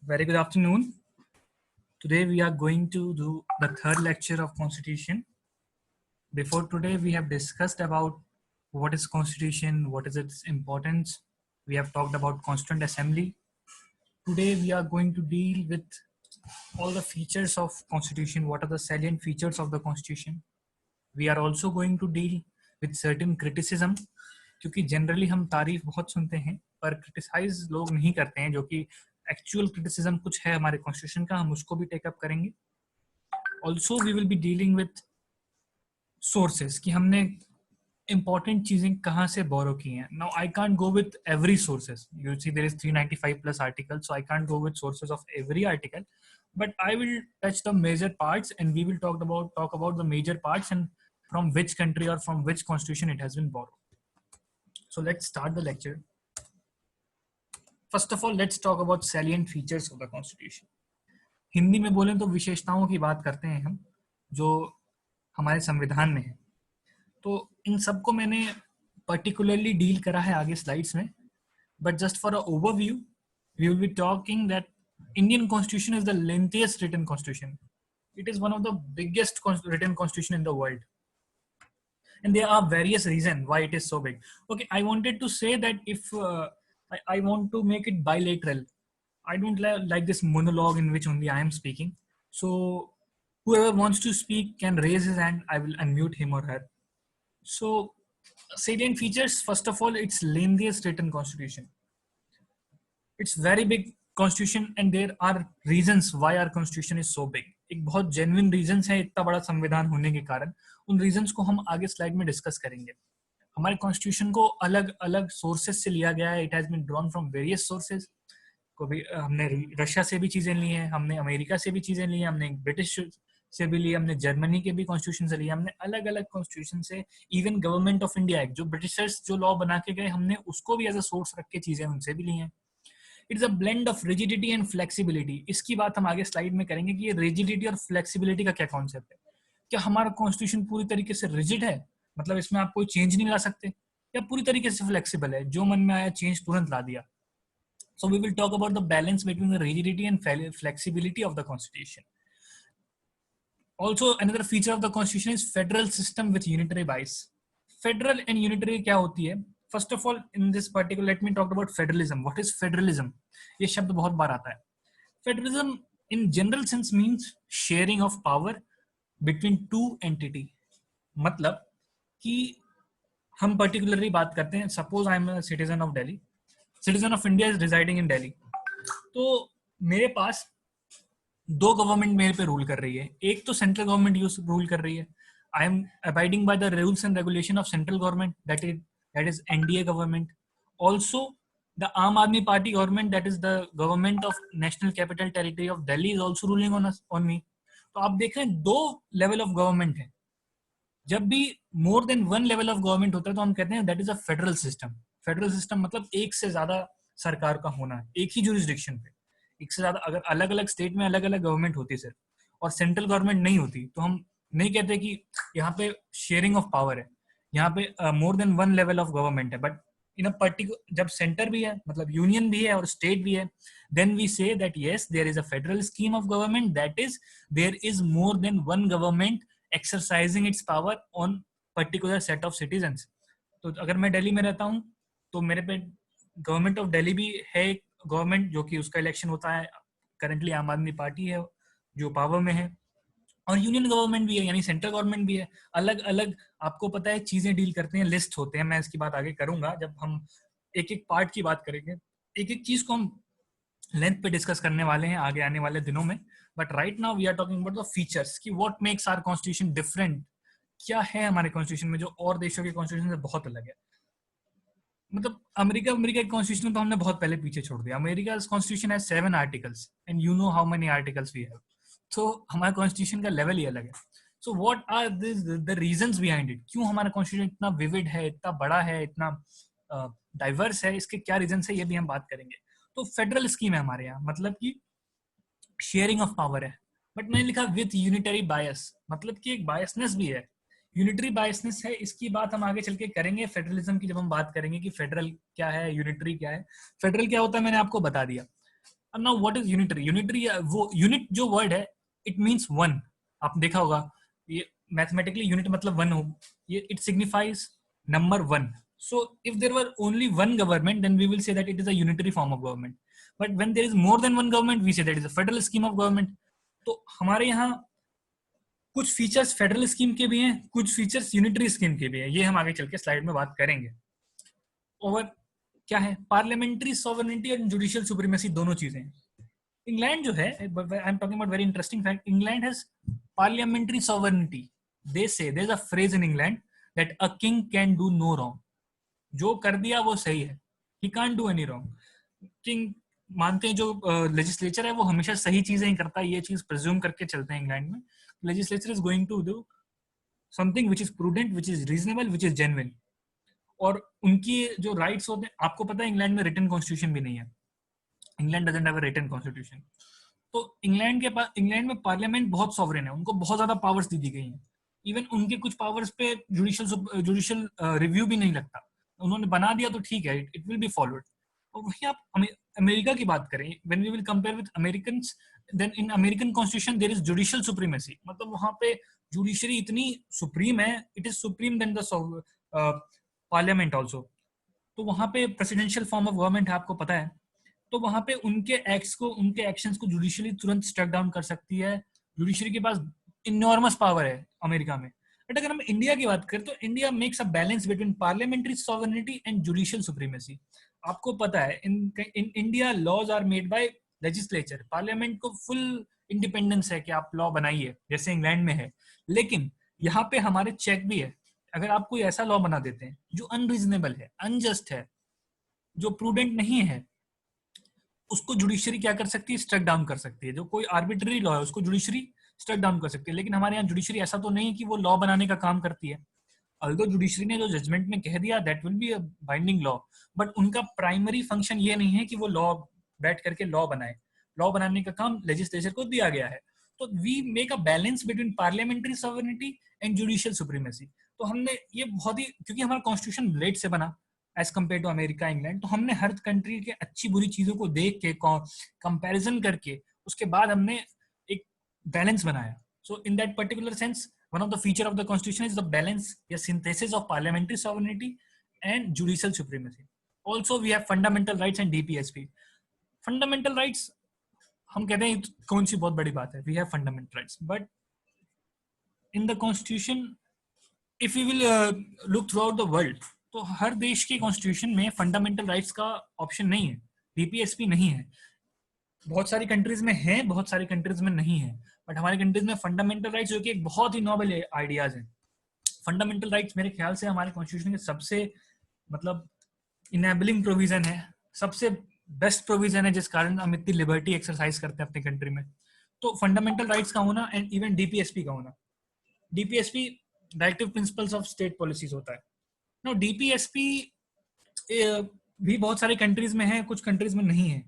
Very good afternoon. Today we are going to do the third lecture of Constitution. Before today we have discussed about what is Constitution, what is its importance. We have talked about Constituent Assembly. Today we are going to deal with all the features of Constitution, what are the salient features of the Constitution. We are also going to deal with certain criticism, क्योंकि generally हम तारीफ बहुत सुनते हैं पर criticise लोग नहीं करते हैं, जो कि एक्चुअल क्रिटिसिज्म कुछ है हमारे कॉन्स्टिट्यूशन का, हम उसको भी टेकअप करेंगे. Also we will be dealing with sources कि हमने इंपॉर्टेंट चीजें कहाँ से बोरो की हैं. Now I can't go with every sources. You see there is 395 plus article, so I can't go with sources of every article, but I will touch the major parts and we will talk about the major parts and from which country or from which constitution it has been borrowed. So let's start the lecture. First of all, let's talk about salient features of the constitution. Hindi में बोलें तो विशेषताओं की बात करते हैं हम, जो हमारे संविधान में है. तो इन सबको मैंने particularly डील करा है आगे स्लाइड्स में, but just for an overview, we will be talking that Indian Constitution is the lengthiest written constitution. It is one of the biggest written constitution in the world. And there are various reasons why it is so big. Okay, I wanted to say that if I want to make it bilateral, I don't like this monologue in which only I am speaking. So whoever wants to speak can raise his hand. I will unmute him or her. So salient features, first of all, it's lengthiest written constitution. It's very big constitution and there are reasons why our constitution is so big. एक बहुत genuine reasons है इतना बड़ा संविधान होने के कारण. उन reasons को हम आगे स्लाइड में डिस्कस करेंगे. हमारे कॉन्स्टिट्यूशन को अलग अलग सोर्सेस से लिया गया है. It has been drawn from various sources. हमने रशिया से भी चीजें ली हैं, हमने अमेरिका से भी चीजें ली हैं, हमने ब्रिटिश से भी ली, हमने जर्मनी के भी कॉन्स्टिट्यूशन से ली, हमने अलग अलग कॉन्स्टिट्यूशन से, even government of India act जो ब्रिटिशर्स जो लॉ बना के गए, हमने उसको भी एज अ सोर्स रख के चीजें उनसे भी ली हैं. It's a blend of rigidity and flexibility. इसकी बात हम आगे स्लाइड में करेंगे कि ये रिजिडिटी और फ्लेक्सिबिलिटी का क्या कॉन्सेप्ट है. क्या हमारा कॉन्स्टिट्यूशन पूरी तरीके से रिजिड है, मतलब इसमें आप कोई चेंज नहीं ला सकते, या पूरी तरीके से फ्लेक्सिबल है, जो मन में आया चेंज तुरंत ला दिया. So we will talk about the balance between the rigidity and flexibility of the constitution. Also another feature of the constitution is federal system with unitary bias. Federal and unitary क्या होती है? First of all, in this particular, let me talk about federalism. What is federalism? ये शब्द बहुत बार आता है. Federalism in general sense means sharing of power between two entity. मतलब कि हम particularly बात करते हैं, suppose I am a citizen of Delhi. Citizen of India is residing in Delhi. तो मेरे पास दो गवर्नमेंट मेरे पे रूल कर रही है. एक तो सेंट्रल गवर्नमेंट रूल कर रही है. I M abiding by the rules and regulation of central government, that is NDA government. Also the Aam Aadmi Party government, that is the government of National Capital Territory of Delhi, is also ruling on me. तो आप देख रहे हैं दो level of government है. जब भी मोर than one level of government होता है तो हम कहते हैं that is a federal system. Federal system मतलब एक से ज्यादा सरकार का होना है एक ही जुरिस्डिक्शन पे. एक से ज्यादा अगर अलग अलग स्टेट में अलग अलग गवर्नमेंट होती सिर्फ और सेंट्रल गवर्नमेंट नहीं होती तो हम नहीं कहते कि यहाँ पे शेयरिंग ऑफ पावर है, यहाँ पे मोर than one level of government है. बट इन अ पर्टिकुलर जब सेंटर भी है, मतलब यूनियन भी है और स्टेट भी है, then we say that yes there is a federal scheme of government, that is there is more than one government exercising its power on particular set of citizens. तो अगर मैं दिल्ली में रहता हूँ तो मेरे पे गवर्नमेंट ऑफ दिल्ली भी है, गवर्नमेंट जो कि उसका इलेक्शन होता है. करंटली आम आदमी पार्टी है जो पावर में है, और यूनियन गवर्नमेंट भी है यानी सेंट्रल गवर्नमेंट भी है. अलग अलग आपको पता है चीजें डील करते हैं, लिस्ट होते हैं. मैं इसकी बात आगे करूंगा जब हम एक एक पार्ट की बात करेंगे. एक एक चीज को हम लेंथ पे डिस्कस करने वाले हैं आगे आने वाले दिनों में. But right now we are talking about the features कि what makes our constitution different. क्या है हमारे कॉन्स्टिट्यूशन में जो और देशों के कॉन्स्टिट्यूशन से बहुत अलग है. मतलब अमेरिका के कॉन्स्टिट्यूशन तो हमने बहुत पहले पीछे छोड़ दिया. अमेरिका कॉन्स्टिट्यूशन है 7 articles and you know how many articles we have. तो हमारे कॉन्स्टिट्यूशन का लेवल ही अलग है. So what are the reasons behind it. क्यों हमारा कॉन्स्टिट्यूशन इतना विविड है, इतना बड़ा है, इतना डाइवर्स है, इसके क्या रीजंस है ये भी हम बात करेंगे. तो फेडरल स्कीम है हमारे यहाँ, मतलब कि शेयरिंग ऑफ पावर है. बट मैंने लिखा विथ यूनिटरी बायस, मतलब कि एक बायसनेस भी है. यूनिटरी बायसनेस है, इसकी बात हम आगे चल के करेंगे फेडरलिज्म की, जब हम बात करेंगे कि फेडरल क्या है, यूनिटरी क्या है. फेडरल क्या होता है मैंने आपको बता दिया. Now what is unitary? Unitary वो यूनिट जो वर्ड है, इट मींस वन. आप देखा होगा ये मैथमेटिकली यूनिट मतलब वन हो, ये it signifies number one. So if there were only one government, then we will say that it is a unitary form of government. But when there is more than one government, we say that it is a federal scheme of government. तो हमारे यहाँ कुछ features federal scheme के भी हैं, कुछ features unitary scheme के भी हैं. ये हम आगे चल के स्लाइड में बात करेंगे. और क्या है पार्लियामेंट्री सॉवरेनिटी और जुडिशियल सुप्रीमेसी, दोनों चीजें. इंग्लैंड जो है, I am talking about very interesting fact, England has parliamentary sovereignty. They say there is a phrase in England that a king can do no wrong. जो कर दिया वो सही है, he can't do any wrong. King मानते हैं जो legislature है वो हमेशा सही चीजें ही करता है, ये चीज प्रिज्यूम करके चलते हैं इंग्लैंड में. Legislature is going to do something which is prudent, which is reasonable, which is genuine. और उनकी जो राइट्स होते हैं, आपको पता है इंग्लैंड में रिटन कॉन्स्टिट्यूशन भी नहीं है. England doesn't have a written constitution. तो इंग्लैंड के पास, इंग्लैंड में पार्लियामेंट बहुत सॉवरेन है, उनको बहुत ज्यादा पावर्स दी गई हैं. इवन उनके कुछ पावर्स पे जुडिशियल रिव्यू भी नहीं लगता. उन्होंने बना दिया तो ठीक है, इट विल बी फॉलोड. और वहीं आप अमेरिका की बात करें, when we will compare with Americans, then in American constitution there is judicial supremacy. मतलब वहां पे जुडिशरी इतनी सुप्रीम है, it is supreme then the parliament also. तो वहां पे प्रेसिडेंशियल फॉर्म ऑफ गवर्नमेंट है, आपको पता है. तो वहां पे उनके एक्ट्स को, उनके एक्शंस को जुडिशरी तुरंत स्ट्रक डाउन कर सकती है. जुडिशरी के पास इनॉर्मस पावर है अमेरिका में. बट अगर हम इंडिया की बात करें तो India makes a balance between parliamentary sovereignty and judicial supremacy. आपको पता है in India laws are made by legislature. Parliament को फुल इंडिपेंडेंस है कि आप लॉ बनाइए, जैसे इंग्लैंड में है. लेकिन यहाँ पे हमारे चेक भी है. अगर आप कोई ऐसा लॉ बना देते हैं जो अनरीजनेबल है, अनजस्ट है, जो प्रूडेंट नहीं है, उसको जुडिशरी क्या कर सकती है? स्ट्रक डाउन कर सकती है. जो कोई आर्बिट्ररी लॉ है उसको जुडिशरी स्ट्रक डाउन कर सकती है. लेकिन हमारे यहाँ जुडिशरी ऐसा तो नहीं है कि वो लॉ बनाने का काम करती है. अल्दो जुडिशरी ने जो जजमेंट में कह दिया that will be a binding law, but उनका प्राइमरी फंक्शन ये नहीं है कि वो लॉ बैठ करके लॉ बनाए. लॉ बनाने का काम लेजिस्लेचर को दिया गया है. तो we make a balance between parliamentary sovereignty and judicial supremacy. तो हमने ये बहुत ही, क्योंकि हमारा कॉन्स्टिट्यूशन लेट से बना as compare to America, England, तो हमने हर कंट्री के अच्छी बुरी चीजों को देख के कंपैरिजन करके उसके बाद हमने एक बैलेंस बनाया. So in that particular sense, one of the feature of the constitution is the balance, a synthesis of parliamentary sovereignty and judicial supremacy. Also we have fundamental rights and DPSP. Fundamental rights, हम कहते हैं कौन सी बहुत बड़ी बात है, we have fundamental rights, but in the constitution, if we will look throughout the world, तो हर देश के कॉन्स्टिट्यूशन में फंडामेंटल राइट्स का ऑप्शन नहीं है, डीपीएसपी नहीं है. बहुत सारी कंट्रीज में है, बहुत सारी कंट्रीज में नहीं है. बट हमारी कंट्रीज में फंडामेंटल राइट्स, जो कि एक बहुत ही नोबल आइडियाज है. फंडामेंटल राइट्स मेरे ख्याल से हमारे कॉन्स्टिट्यूशन के सबसे मतलब इनेबलिंग प्रोविजन है, सबसे बेस्ट प्रोविजन है, जिस कारण हम इतनी लिबर्टी एक्सरसाइज करते हैं अपनी कंट्री में. तो फंडामेंटल राइट्स का होना एंड इवन डीपीएसपी का होना. DPSP directive principles of state policies होता है. नो डीपीएसपी भी बहुत सारी कंट्रीज में है, कुछ कंट्रीज में नहीं है.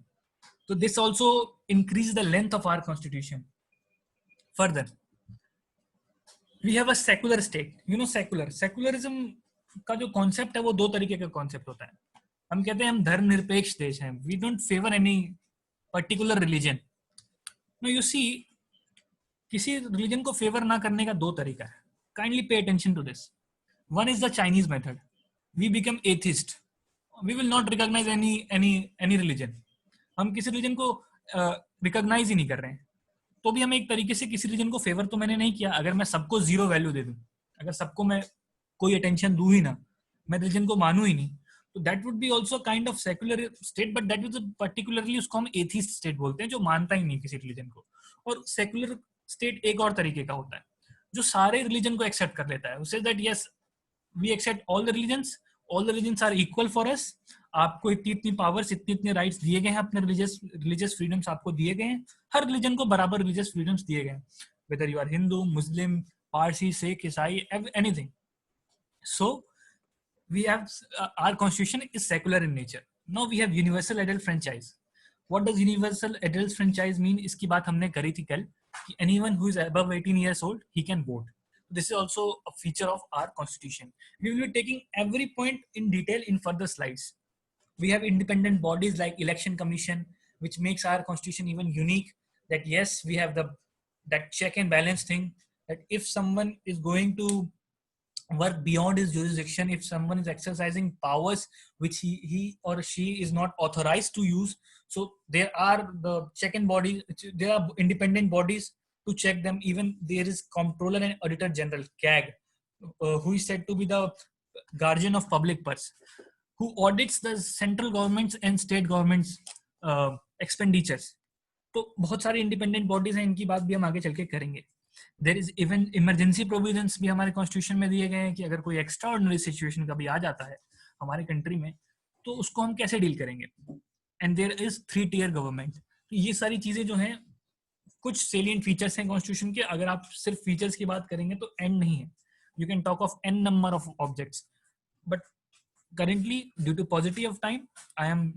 So this also increase the length of our constitution. Further, we have a secular state. You know secularism का जो concept है वो दो तरीके का concept होता है. हम कहते हैं हम धर्मनिरपेक्ष देश हैं. We don't favor any particular religion. Now you see, किसी religion को favor ना करने का दो तरीका है. Kindly pay attention to this. One is the Chinese method. We become atheist. We will not recognize any religion. हम किसी रीजन को रिकॉग्नाइज ही नहीं कर रहे हैं. तो भी हम एक तरीके से किसी रीजन को फेवर तो मैंने नहीं किया. अगर मैं सबको जीरो वैल्यू दे दूं, अगर सबको मैं कोई अटेंशन दूं ही ना, मैं रीजन को मानूं ही नहीं, तो that would be also kind of secular state. But that is particularly, उसको हम एथिस्ट स्टेट बोलते हैं, जो मानता ही नहीं किसी रिलीजन को. और सेक्युलर स्टेट एक और तरीके का होता है, जो सारे रिलीजन को एक्सेप्ट कर लेता है. उसे that yes, we accept all the religions are equal for us. आपको इतनी पावर्स, इतने राइट्स दिए गए हैं, अपने रिलीजियस फ्रीडम्स आपको दिए गए हैं. हर रिलीजन को बराबर रिलीजियस फ्रीडम्स दिए गए हैं, whether you are Hindu, Muslim, Parsi, Sikh, ईसाई, anything. So we have our constitution is secular in nature. Now we have universal adult franchise. What does universal adult franchise mean? इसकी बात हमने करी थी कल, कि anyone who is above 18 years old, he can vote. This is also a feature of our constitution. We will be taking every point in detail in further slides. We have independent bodies like election commission. which makes our constitution even unique. That yes, we have that check and balance thing. That if someone is going to work beyond his jurisdiction, if someone is exercising powers which he or she is not authorized to use, so there are the check and bodies, there are independent bodies to check them. Even there is Comptroller and Auditor General, CAG, who is said to be the guardian of public purse, who audits the central governments and state governments expenditures. तो बहुत सारी independent bodies हैं, इनकी बात भी हम आगे चल के करेंगे. There is even emergency provisions भी हमारे कॉन्स्टिट्यूशन में दिए गए हैं कि अगर कोई एक्स्ट्रा ऑर्डिनरी सिचुएशन कभी आ जाता है हमारे कंट्री में तो उसको हम कैसे डील करेंगे. And there is 3 tier government. तो ये सारी चीजें जो हैं कुछ सेलिएंट फीचर्स हैं कॉन्स्टिट्यूशन के. अगर आप सिर्फ फीचर्स की बात करेंगे तो एंड नहीं है. You can talk of n number of objects, but currently due to paucity of time I am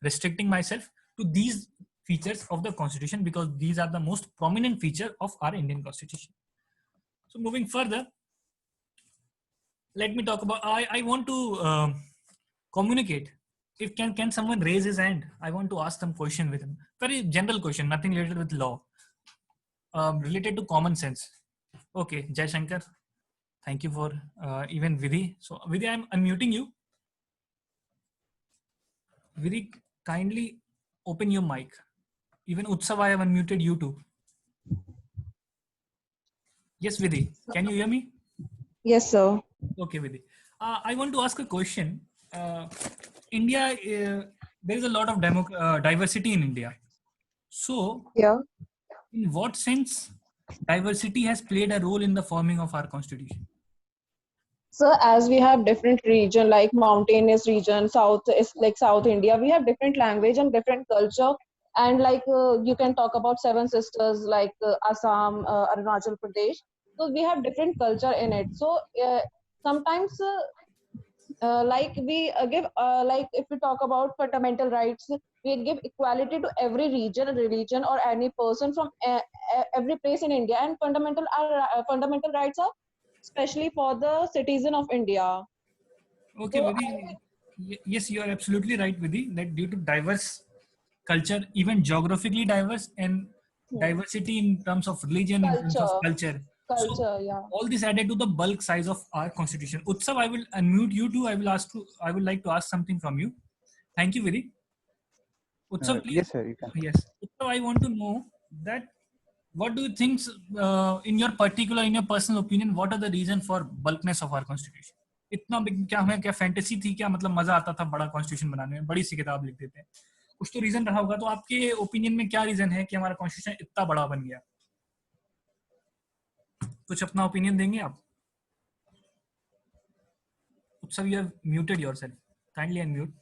restricting myself to these features of the constitution because these are the most prominent feature of our Indian constitution. So moving further, let me talk about, I want to communicate. If can someone raise his hand? I want to ask some question with him. Very general question, nothing related with law, related to common sense. Okay, Jai Shankar, thank you for even Vidhi. So Vidhi, I'm unmuting you. Vidhi, kindly open your mic. Even Utsav, I have unmuted you too. Yes, Vidhi, can you hear me? Yes, sir. Okay, Vidhi. I want to ask a question. India, there is a lot of diversity in India. So, Yeah. in what sense diversity has played a role in the forming of our constitution? So as we have different region, like mountainous region, south is like South India, we have different language and different culture. And like you can talk about Seven Sisters, like Assam, Arunachal Pradesh. So we have different culture in it. So sometimes like we give like if we talk about fundamental rights, we give equality to every region, religion, or any person from every place in India. And fundamental rights are especially for the citizen of India. Okay, So Vidhi. Yes, you are absolutely right, Vidhi, that due to diverse culture, even geographically diverse, and diversity in terms of religion, in terms of culture. So yeah. all this added to the bulk size of our constitution. Utsav, I will unmute you too. I would like to ask something from you. Thank you, Vidhi. Utsav, please. Yes, sir, you can. Yes. Utsav, I want to know that what do you think, in your personal opinion, what are the reason for bulkness of our constitution? इतना big, क्या हमें क्या fantasy थी, क्या मतलब मजा आता था बड़ा कॉन्स्टिट्यूशन बनाने में, बड़ी सी किताब लिख देते हैं, कुछ तो रीजन रहा होगा. तो आपके ओपिनियन में क्या रीजन है कि हमारा कॉन्स्टिट्यूशन इतना बड़ा बन गया? कुछ अपना ओपिनियन देंगे आप? Utsav, you have muted yourself. Kindly unmute.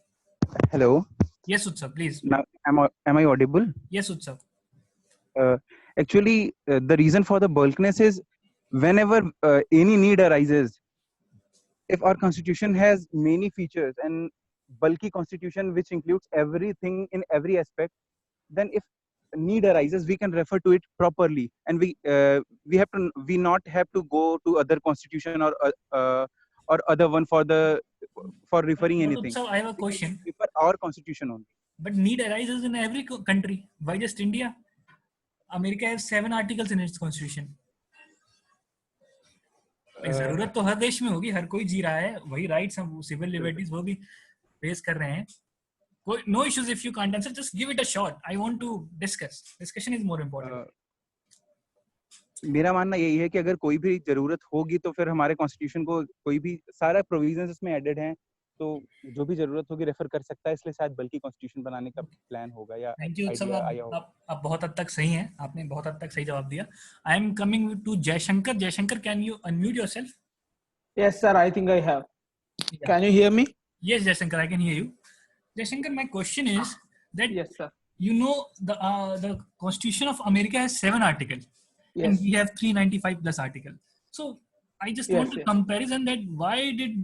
Hello. Yes, Utsav, please. Now, am I audible? Yes, Utsav. Actually, the reason for the bulkness is whenever any need arises, if our constitution has many features and bulky constitution which includes everything in every aspect, then if need arises, we can refer to it properly, and we not have to go to other constitution or other one for referring anything. So I have a question. For our constitution only. But need arises in every country. Why just India? America has 7 articles in its constitution. जरूरत तो हर देश में होगी, हर कोई जी रहा है, वही rights हम सिविल लिबर्टीज वो भी फेस कर रहे हैं. No issues if you can't answer, just give it a shot. I want to discuss. Discussion is more important. मेरा मानना यही है कि अगर कोई भी जरूरत होगी तो फिर हमारे कॉन्स्टिट्यूशन को कोई भी सारा प्रोविजंस इसमें एडेड हैं, तो जो भी जरूरत होगी रेफर कर सकता है, इसलिए शायद बल्कि कॉन्स्टिट्यूशन बनाने का प्लान होगा या आइडिया आया होगा. आप बहुत हद तक सही हैं, आपने बहुत हद तक सही जवाब दिया. I am coming to Jaishankar. Jaishankar, can you unmute yourself? Yes, sir, I think I have. Can you hear me? Yes, Jayashankar, I can hear you. Jayashankar, my question is that Yes, sir. you know the Constitution of America has 7 articles, Yes. and we have 395 plus articles. So I just want a comparison that why did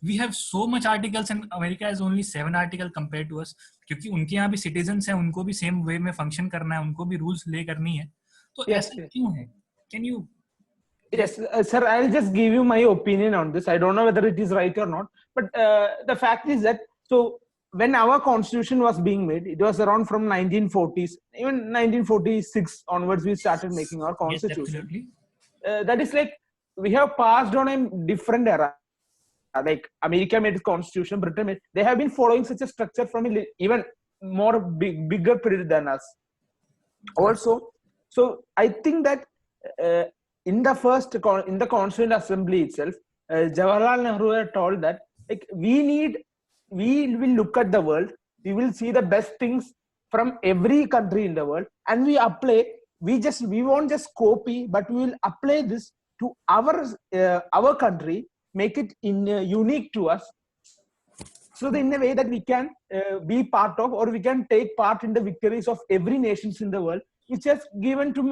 we have so much articles and America has only 7 articles compared to us? क्योंकि उनके यहाँ भी citizens हैं, उनको भी same way में function करना है, उनको भी rules play करनी है. तो ऐसा क्यों है? Can you? Yes, sir, I'll just give you my opinion on this. I don't know whether it is right or not, but the fact is that, so when our constitution was being made, it was around from 1940s, even 1946 onwards, we started making our Yes, constitution. absolutely. That is like we have passed on a different era. Like America made its constitution, Britain made, they have been following such a structure from even more bigger period than us. Also, so I think that in the in the Constituent Assembly itself, Jawaharlal Nehru had told that like we will look at the world, we will see the best things from every country in the world, and we apply. We won't just copy, but we will apply this to our country, make it unique to us, so that in a way that we can be part of, or we can take part in the victories of every nations in the world, which has given to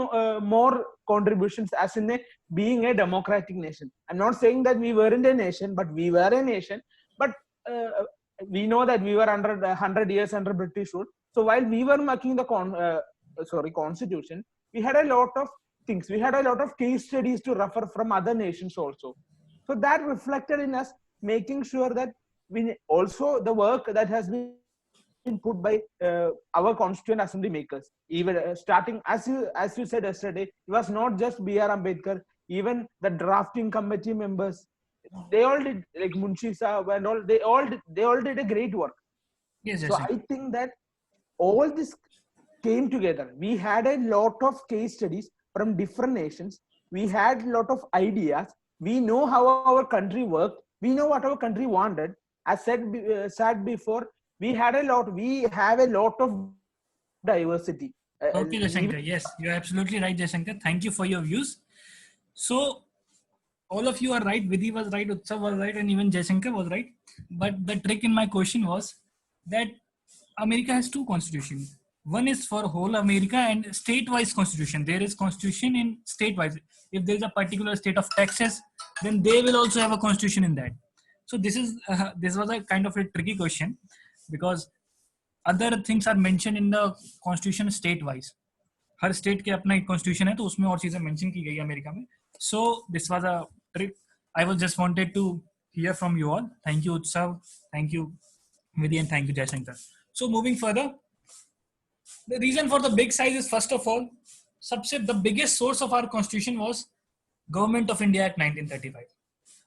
more contributions as in being a democratic nation. I'm not saying that we weren't a nation, but we were a nation. But we know that we were under 100 years under British rule. So while we were making the constitution, we had a lot of things. We had a lot of case studies to refer from other nations also. So that reflected in us making sure that we also the work that has been put by our Constituent Assembly makers, even starting as you said yesterday, it was not just B.R. Ambedkar, even the drafting committee members, they all did, like Munshi Saab and all, they all did a great work. Yes, So I think that all this came together. We had a lot of case studies from different nations. We had a lot of ideas. We know how our country worked. We know what our country wanted. As said before, we have a lot of diversity. Okay, Jaishankar. Yes, you're absolutely right, Jaishankar. Thank you for your views. So, all of you are right. Vidhi was right, Utsav was right, and even Jaishankar was right. But the trick in my question was that America has two constitutions. One is for whole America and state-wise constitution. There is constitution in state-wise. If there is a particular state of Texas, then they will also have a constitution in that. So this was a kind of a tricky question because other things are mentioned in the constitution state-wise. Her state के अपना एक constitution है तो उसमें और चीजें mention की गई है अमेरिका में. So this was a trick. I was just wanted to hear from you all. Thank you Utsav, thank you Vidhi, and thank you Jaishankar. So moving further, the reason for the big size is first of all, the biggest source of our constitution was Government of India Act 1935.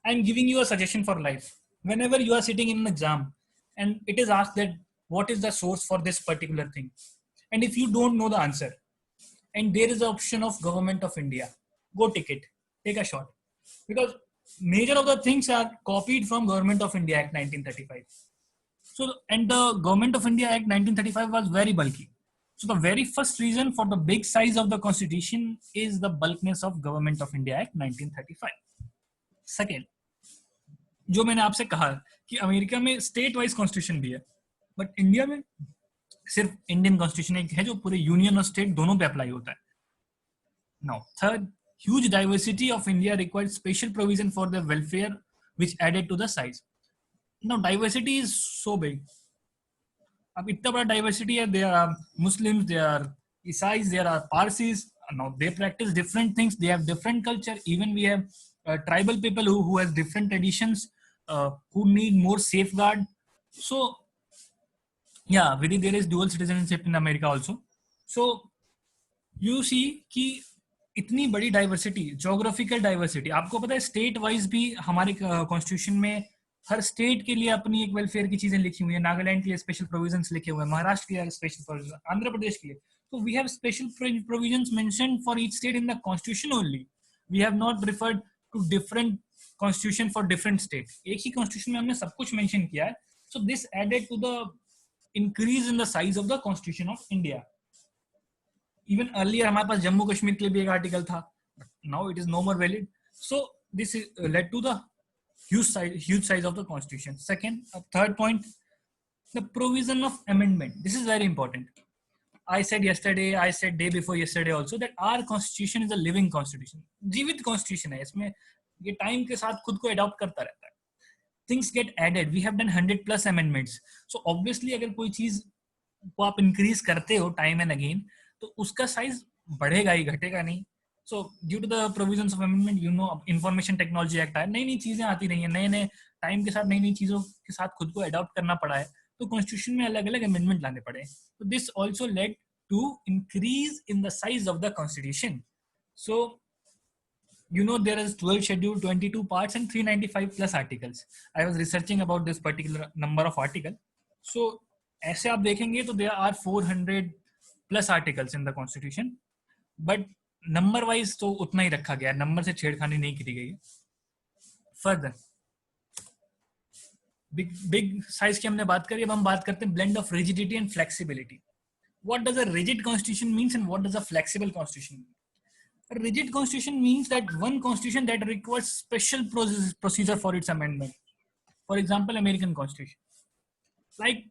I am giving you a suggestion for life. Whenever you are sitting in an exam and it is asked that what is the source for this particular thing, and if you don't know the answer and there is an option of Government of India, go take a shot, because major of the things are copied from Government of India Act 1935. So, and the Government of India Act 1935 was very bulky. So the very first reason for the big size of the constitution is the bulkiness of Government of India Act 1935. Second, जो मैंने आपसे कहा कि America में state wise constitution भी है, but India में सिर्फ इंडियन कॉन्स्टिट्यूशन एक है जो पूरे यूनियन और स्टेट दोनों पे अप्लाई होता है. Now third, huge diversity of India required special provision for the welfare which added to the size. Now diversity is so big. अब इतना बड़ा diversity है. There are Muslims, there are Isais, there are Parsis. Now they practice different things. They have different culture. Even we have tribal people who has different traditions, who need more safeguard. So yeah, Vidhi, there is dual citizenship in America also. So you see कि इतनी बड़ी diversity, geographical diversity. आपको पता है state wise भी हमारे constitution में हर state के लिए अपनी एक वेलफेयर की चीजें लिखी हुई है. नागालैंड के लिए स्पेशल प्रोविजंस लिखे हुए हैं, महाराष्ट्र के लिए स्पेशल प्रोविजन, आंध्र प्रदेश के लिए. तो we have special provisions mentioned for each state in the constitution only. We have not referred to different constitution for different state. एक ही कॉन्स्टिट्यूशन में हमने सब कुछ मेंशन किया है. So this added to the increase in the size of the constitution of India. Even earlier हमारे पास जम्मू कश्मीर के लिए भी एक आर्टिकल था. Now it is no more valid. So this is led to the huge size of the constitution. Second, third point, the provision of amendment. This is very important. I said yesterday, I said day before yesterday also that our constitution is a living constitution. जीवित constitution है. इसमें ये time के साथ खुद को adopt करता रहता है. Things get added. We have done 100+ amendments. So obviously अगर कोई चीज को आप increase करते हो time and again, तो उसका साइज बढ़ेगा ही, घटेगा नहीं. So due to the provisions of amendment, you know, information technology act है, नई नई चीजें आती रही हैं, नए नए टाइम के साथ नई नई चीजों के साथ खुद को अडॉप्ट करना पड़ा है. तो कॉन्स्टिट्यूशन में अलग अलग अमेंडमेंट लाने पड़े. तो this also led to increase in the size of the constitution. So you know there is 12 schedule, 22 parts and 395 plus articles. I was researching about this particular number of article. So ऐसे आप देखेंगे तो there are 400 plus articles in the constitution, but number wise तो उतना ही रखा गया, number से छेड़खानी नहीं की गई. Further big size की हमने बात करी, अब हम बात करते हैं blend of rigidity and flexibility. What does a rigid constitution means and what does a flexible constitution mean? A rigid constitution means that one constitution that requires special procedure for its amendment. For example, American Constitution. Like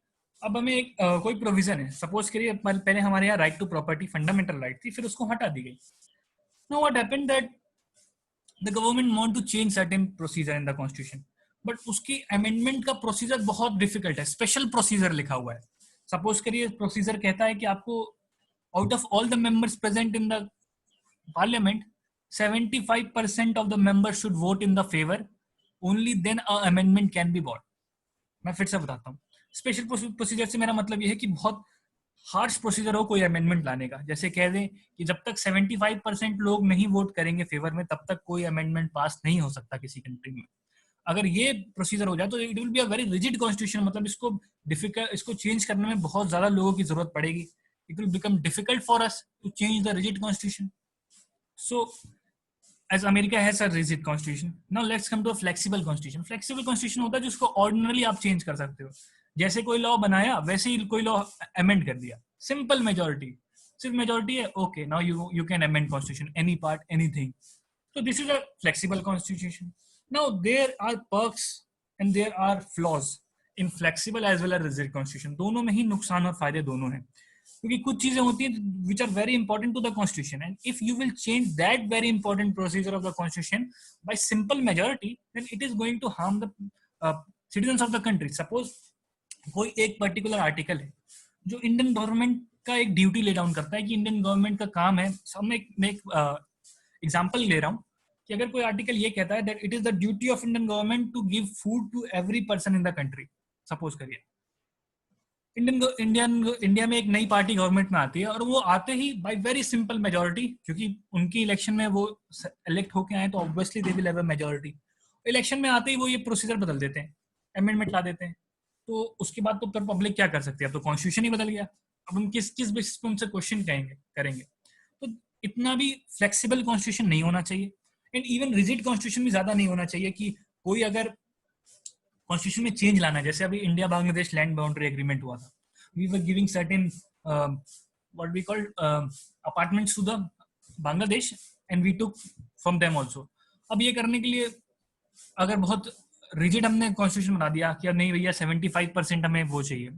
अब हमें एक कोई provision है, suppose करिए पहले हमारे यहाँ right to property fundamental right थी, फिर उसको हटा दी गई. Now what happened that the government want to change certain procedure in the constitution, but उसकी amendment का प्रोसीजर बहुत डिफिकल्ट है, स्पेशल प्रोसीजर लिखा हुआ है. सपोज करिए प्रोसीजर कहता है कि आपको out of all the members present in the Parliament, 75% of the members should vote in the favor. Only then a amendment can be brought. मैं फिर से बताता हूँ. स्पेशल प्रोसीजर से मेरा मतलब ये है कि बहुत हार्श प्रोसीजर हो कोई अमेंडमेंट लाने का. जैसे कह दें कि जब तक 75% लोग नहीं वोट करेंगे फेवर में, तब तक कोई अमेंडमेंट पास नहीं हो सकता किसी कंट्री में. अगर ये प्रोसीजर हो जाए तो it will be a very rigid constitution. मतलब इसको चेंज करने में बहुत ज्यादा लोगों की जरूरत पड़ेगी. It will become difficult for us to change the rigid constitution. So, as America has a rigid constitution, now let's come to a flexible constitution. Flexible constitution होता है जिसको ordinarily आप change कर सकते हो. जैसे कोई law बनाया वैसे ही कोई law amend कर दिया. Simple majority. सिर्फ majority है, okay. Now you can amend constitution, any part, anything. So this is a flexible constitution. Now there are perks and there are flaws in flexible as well as rigid constitution. दोनों में ही नुकसान और फायदे दोनों हैं. क्योंकि कुछ चीजें होती हैं which are very important to the constitution, and if you will change that very important procedure of the constitution by simple majority, then it is going to harm the citizens of the country. Suppose कोई एक particular article है जो Indian government का एक duty lay down करता है कि Indian government का काम है. मैं एक एग्जांपल ले रहा हूँ कि अगर कोई आर्टिकल ये कहता है that it is the duty of Indian government to give food to every person in the country. Suppose करिए इंडिया में एक नई पार्टी गवर्नमेंट में आती है और वो आते ही बाय वेरी सिंपल मेजोरिटी, क्योंकि उनकी इलेक्शन में वो इलेक्ट होके आए तो obviously they will have a majority. Election में आते ही वो ये प्रोसीजर बदल देते हैं, अमेंडमेंट ला देते हैं. तो उसके बाद तो फिर पब्लिक क्या कर सकती है? अब तो कॉन्स्टिट्यूशन ही बदल गया. अब हम किस बेसिस पे उनसे क्वेश्चन करेंगे? तो इतना भी फ्लेक्सिबल कॉन्स्टिट्यूशन नहीं होना चाहिए, एंड इवन रिजिड कॉन्स्टिट्यूशन भी ज्यादा नहीं होना चाहिए कि कोई अगर कॉन्स्टिट्यूशन में चेंज लाना है. जैसे अभी India Bangladesh land boundary agreement हुआ था. We were giving certain what we called apartments to the Bangladesh and we took from them also. अब ये करने के लिए अगर बहुत रिजिड हमने कॉन्स्टिट्यूशन बना दिया कि नहीं भैया 75% हमें वो चाहिए,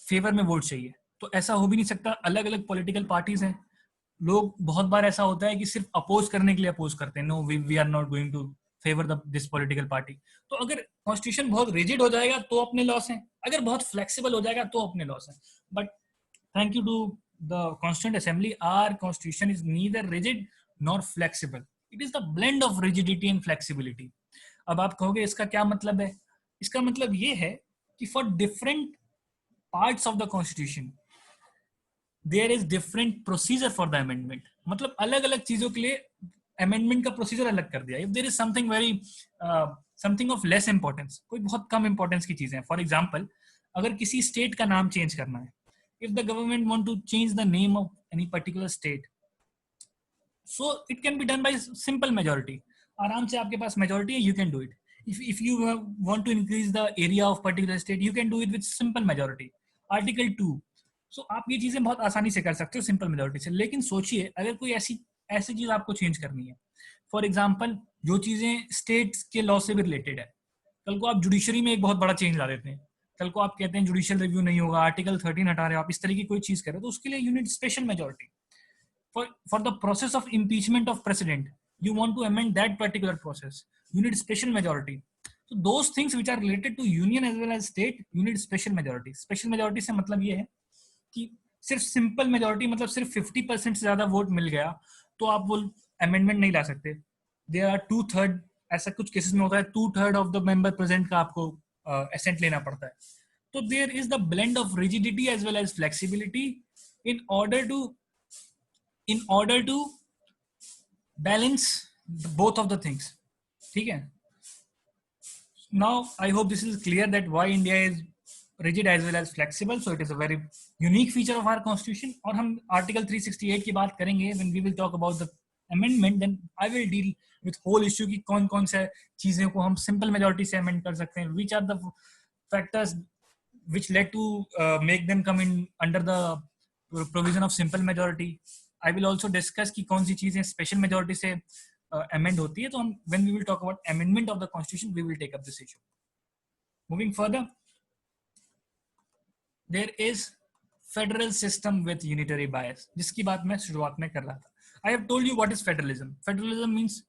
फेवर में वोट चाहिए, तो ऐसा हो भी नहीं सकता. अलग अलग पॉलिटिकल पार्टीज हैं. लोग बहुत बार ऐसा होता है कि सिर्फ अपोज करने के लिए अपोज करते हैं. No, we are not going to favour this political party. तो अगर कॉन्स्टिट्यूशन बहुत रिजिड हो जाएगा तो अपने लॉस हैं, अगर बहुत फ्लेक्सिबल हो जाएगा तो अपने लॉस हैं. But thank you to the constituent assembly, our constitution is neither rigid nor flexible. It is the blend of rigidity and flexibility. अब आप कहोगे इसका क्या मतलब है? इसका मतलब ये है कि for different parts of the constitution there is different procedure for the amendment. मतलब अलग अलग चीजों के लिए अमेंडमेंट का प्रोसीजर अलग कर दिया. If there is something very something of less importance, कोई बहुत कम इंपॉर्टेंस की चीजें, फॉर एग्जांपल अगर किसी स्टेट का नाम चेंज करना है, if the government want to change the name of any particular state, so it can be done by simple majority. आराम से आपके पास मेजॉरिटी है, you can do it. if you want to increase the area of particular state, you can do it with simple majority. Article 2. So आप ये चीजें बहुत आसानी से कर सकते हो सिंपल मेजॉरिटी से. लेकिन सोचिए अगर कोई ऐसी चीज आपको चेंज करनी है, फॉर एग्जांपल जो चीजें स्टेट्स के लॉ से भी रिलेटेड है. कल को आप जुडिशरी में एक बहुत बड़ा चेंज ला देते हैं, कल को आप कहते हैं जुडिशियल रिव्यू नहीं होगा, आर्टिकल 13 हटा रहे हो आप, इस तरह की कोई चीज कर रहे हो, तो उसके लिए you need special majority. For the process of impeachment of president, you want to amend that particular process, you need special majority. So those things which are related to union as well as state, you need special majority. Special majority से मतलब ये है कि सिर्फ simple majority मतलब सिर्फ 50% से ज्यादा वोट मिल गया तो आप वो अमेंडमेंट नहीं ला सकते. There are 2/3, ऐसा कुछ केसेस में होता है 2/3 ऑफ द मेंबर प्रेजेंट का आपको assent लेना पड़ता है. तो there is the blend of rigidity as well as flexibility in order to balance both of the things. ठीक है. Now I hope this is clear that why India is rigid as well as flexible. So it is a very unique feature of our constitution. और हम article 368 की बात करेंगे when we will talk about the amendment. Then I will deal with whole issue की कौन कौन से चीजें को हम simple majority से amend कर सकते हैं. Which are the factors which led to make them come in under the provision of simple majority. I will also discuss कि कौन सी चीजें special majority से amend होती है. तो हम when we will talk about amendment of the constitution, we will take up this issue. Moving further, there is federal system with unitary bias, जिसकी बात मैं शुरुआत में कर रहा था. I have told you what is federalism. Federalism means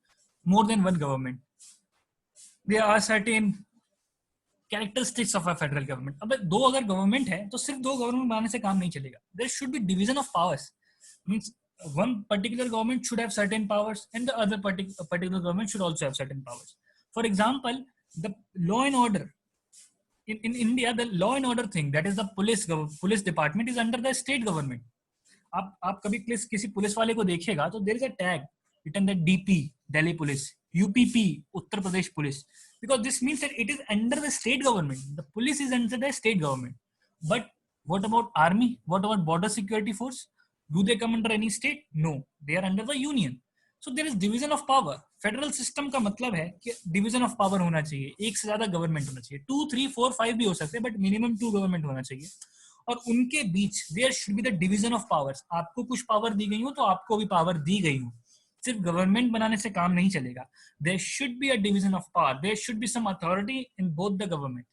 more than one government. There are certain characteristics of a federal government. अब दो अगर गवर्नमेंट है तो सिर्फ दो गवर्नमेंट बनाने से काम नहीं चलेगा. There should be division of powers. Means one particular government should have certain powers and the other particular government should also have certain powers. For example, the law and order. In India, the law and order thing, that is the police department, is under the state government. आप कभी किसी police वाले को देखिएगा तो there is a tag written that DP Delhi Police, UPP Uttar Pradesh Police, because this means that it is under the state government. The police is under the state government. But what about army? What about border security force? Do they come under any state? No, they are under the union. So there is division of power. Federal system का मतलब है कि division of power होना चाहिए. एक से ज्यादा government होना चाहिए. 2, 3, 4, 5 भी हो सकते हैं, बट मिनिमम 2 गवर्नमेंट होना चाहिए. और उनके बीच there should be the division of powers. आपको कुछ पावर दी गई हो तो आपको भी पावर दी गई हो. सिर्फ गवर्नमेंट बनाने से काम नहीं चलेगा. There should be a division of power. There should be some authority in both the government.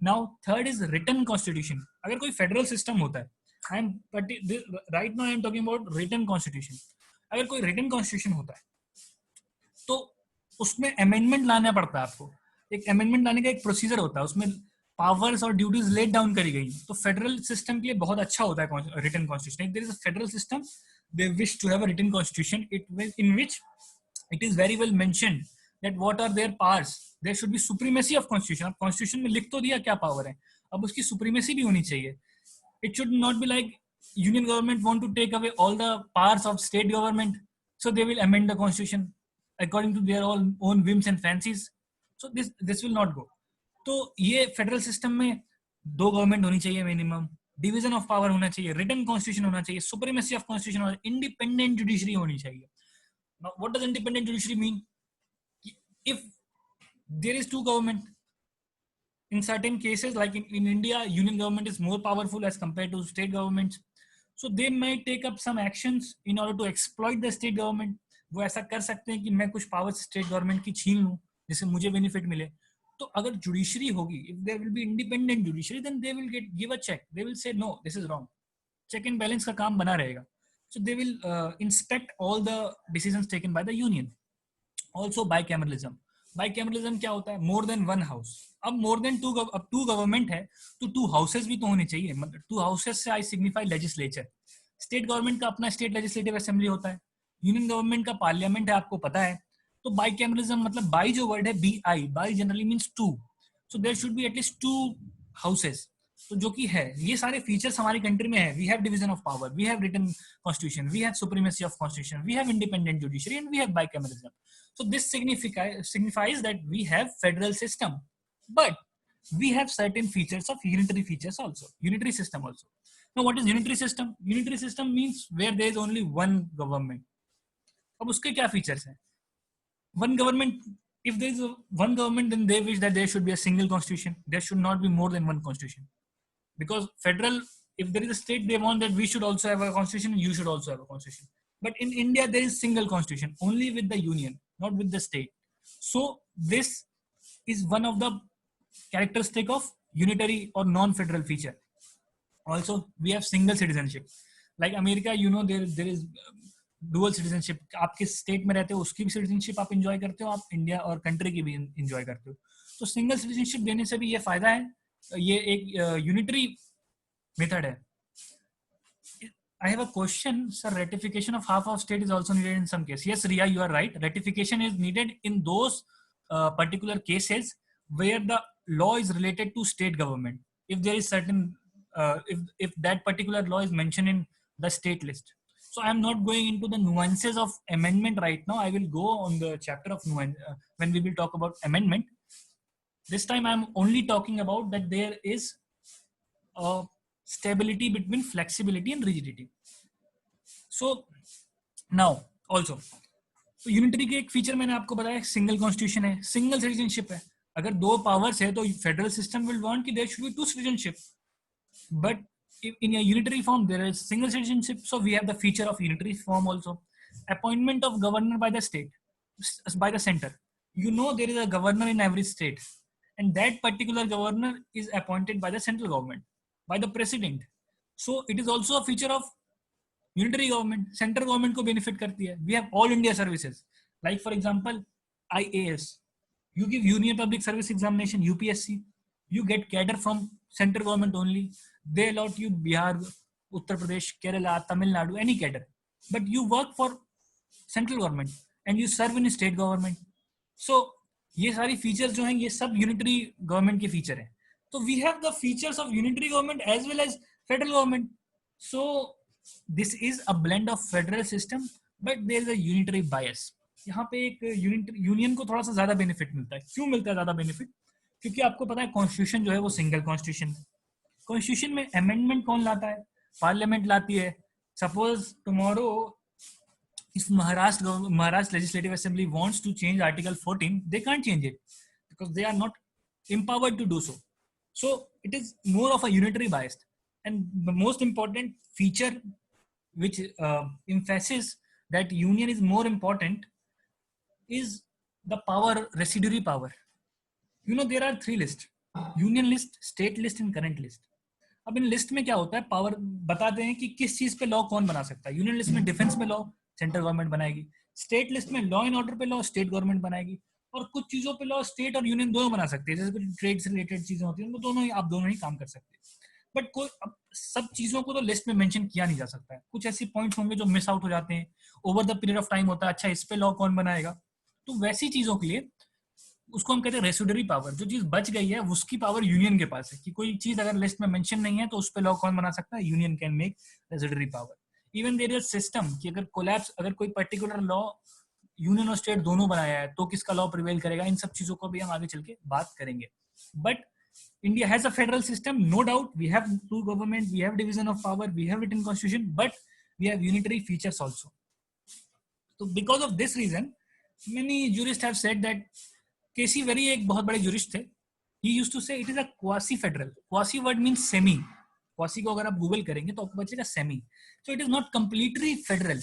Now third is written constitution. अगर कोई फेडरल सिस्टम होता है, right now I am talking about written constitution. अगर कोई written constitution होता है तो उसमें अमेंडमेंट लाना पड़ता है आपको. एक अमेंडमेंट लाने का एक प्रोसीजर होता है, उसमें पावर्स और ड्यूटीज लेट डाउन करी गई. तो फेडरल सिस्टम के लिए बहुत अच्छा होता है written constitution. There is a federal system, they wish to have a written constitution in which it is very well mentioned that what are their powers. There should be supremacy of constitution. अब constitution में लिख तो दिया क्या power है, अब उसकी supremacy भी होनी चाहिए. It should not be like union government want to take away all the powers of state government, so they will amend the constitution according to their own whims and fancies. So this will not go. तो ये federal system में 2 government होनी चाहिए minimum, division of power होना चाहिए, written constitution होना चाहिए, supremacy of constitution होना चाहिए, इंडिपेंडेंट जुडिशरी होनी चाहिए. Now what does independent judiciary mean? If there is 2 government, in certain cases like in India, union government is more powerful as compared to state governments. So they might take up some actions in order to exploit the state government. वो ऐसा कर सकते हैं कि मैं कुछ power state government की छीन लूं जिससे मुझे बेनिफिट मिले. तो अगर जुडिशरी होगी, if there will be independent judiciary, then they will give a check. They will say no, this is wrong. Check and balance का काम बना रहेगा. So they will inspect all the decisions taken by the union. Also bicameralism. Bicameralism क्या होता है? More than one house. अब more than two government है तो 2 houses भी तो होने चाहिए. मतलब 2 houses से I signify legislature. State government का अपना state legislative assembly होता है. यूनियन गवर्नमेंट का पार्लियामेंट है, आपको पता है. तो बाइकैमरलिज्म मतलब बाई जो वर्ड है BI, bi generally means 2. So there should be at least 2 houses. तो जो कि है, ये सारे फीचर्स हमारी कंट्री में है. We have division of power, we have written constitution, we have supremacy of constitution, we have independent judiciary and we have bicameralism. So this signifies that we have federal system, but we have certain features of unitary features also, unitary system also. Now what is unitary system? Unitary system means where there is only one government. अब उसके क्या features हैं? One government, if there is one government, then they wish that there should be a single constitution. There should not be more than one constitution. Because federal, if there is a state, they want that we should also have a constitution, you should also have a constitution. But in India, there is single constitution, only with the union, not with the state. So this is one of the characteristic of unitary or non-federal feature. Also, we have single citizenship. Like America, you know, there is dual citizenship. आपके state में रहते हो उसकी भी citizenship आप enjoy करते हो, आप इंडिया और कंट्री की भी एंजॉय करते हो. तो सिंगल सिटीजनशिप देने से भी ये फायदा है. ये एक यूनिटरी मेथड है. I have a question, sir. Ratification of half of state is also needed in some cases. Yes, Riya, you are right. Ratification is needed in those particular cases where the law is related to state government, if there is certain if that particular law is mentioned in the state list. So I'm not going into the nuances of amendment right now. I will go on the chapter of when we will talk about amendment. This time I'm only talking about that there is a stability between flexibility and rigidity. So now also, तो unitary के एक feature मैंने आपको बताया, single constitution है, single citizenship है. अगर दो पावर्स है तो फेडरल सिस्टम विल वांट कि there should be two citizenship, but in a unitary form there is single citizenship. So we have the feature of unitary form also. Appointment of governor by the state, by the center. You know there is a governor in every state, and that particular governor is appointed by the central government, by the president. So it is also a feature of unitary government. Central government को benefit करती है. We have all India services, like for example IAS. You give Union Public Service Examination, UPSC. You get cadre from central government only. They allot you Bihar, Uttar Pradesh, Kerala, Tamil Nadu, any cadre. But you work for central government and you serve in state government. So ये सारी features जो हैं ये सब unitary government के feature हैं. So we have the features of unitary government as well as federal government. So this is a blend of federal system, but there is a unitary bias. यहाँ पे एक union को थोड़ा सा ज्यादा benefit मिलता है. क्यों मिलता है ज्यादा बेनिफिट? क्योंकि आपको पता है कॉन्स्टिट्यूशन जो है वो सिंगल कॉन्स्टिट्यूशन है. कॉन्स्टिट्यूशन में अमेंडमेंट कौन लाता है? पार्लियामेंट लाती है. Suppose tomorrow if Maharashtra Legislative Assembly wants to change Article 14, they can't change it because they are not empowered to do so. So it is more of a unitary bias. And the most important feature which emphasizes that union is more important is the power, residuary power. You know, there are three lists: union list, state list and current list. अब in list में क्या होता है, power बताते हैं कि किस चीज पे लॉ कौन बना सकता है. यूनियन लिस्ट में डिफेंस पे लॉ सेंट्रल गवर्नमेंट बनाएगी. स्टेट लिस्ट में लॉ एंड ऑर्डर पे लॉ स्टेट गवर्नमेंट बनाएगी. और कुछ चीजों पे लॉ स्टेट और यूनियन दोनों बना सकते हैं. जैसे कुछ ट्रेड से रिलेटेड चीजें होती हैं तो दोनों ही आप दोनों ही काम कर सकते हैं. बट कोई अब सब चीजों को तो लिस्ट में मेंशन किया नहीं जा सकता है. कुछ ऐसी पॉइंट्स होंगे जो मिस आउट हो जाते हैं. Over the period of time होता है, अच्छा इस पे लॉ कौन बनाएगा. तो वैसी चीजों के लिए उसको हम कहते हैं रेसिडुअरी पावर. जो चीज बच गई है उसकी पावर यूनियन के पास है कि कोई चीज अगर लिस्ट में मेंशन नहीं है तो उस पे लॉ कौन बना सकता है? Union can make residuary power. Even there is system कि अगर कोलैप्स, अगर कोई पर्टिकुलर लॉ यूनियन और स्टेट दोनों बनाया है तो किसका लॉ प्रिवेल करेगा. इन सब चीजों को भी हम आगे चल के बात करेंगे. But India has a federal system, no doubt. We have two government, we have division of power, we have written constitution, but we have unitary features also. So because of this reason, many jurists have said that K C Wheare एक बहुत बड़े jurist थे. He used to say it is a quasi federal. Quasi word means semi. Quasi को अगर आप Google करेंगे तो आपको बचेगा semi. So it is not completely federal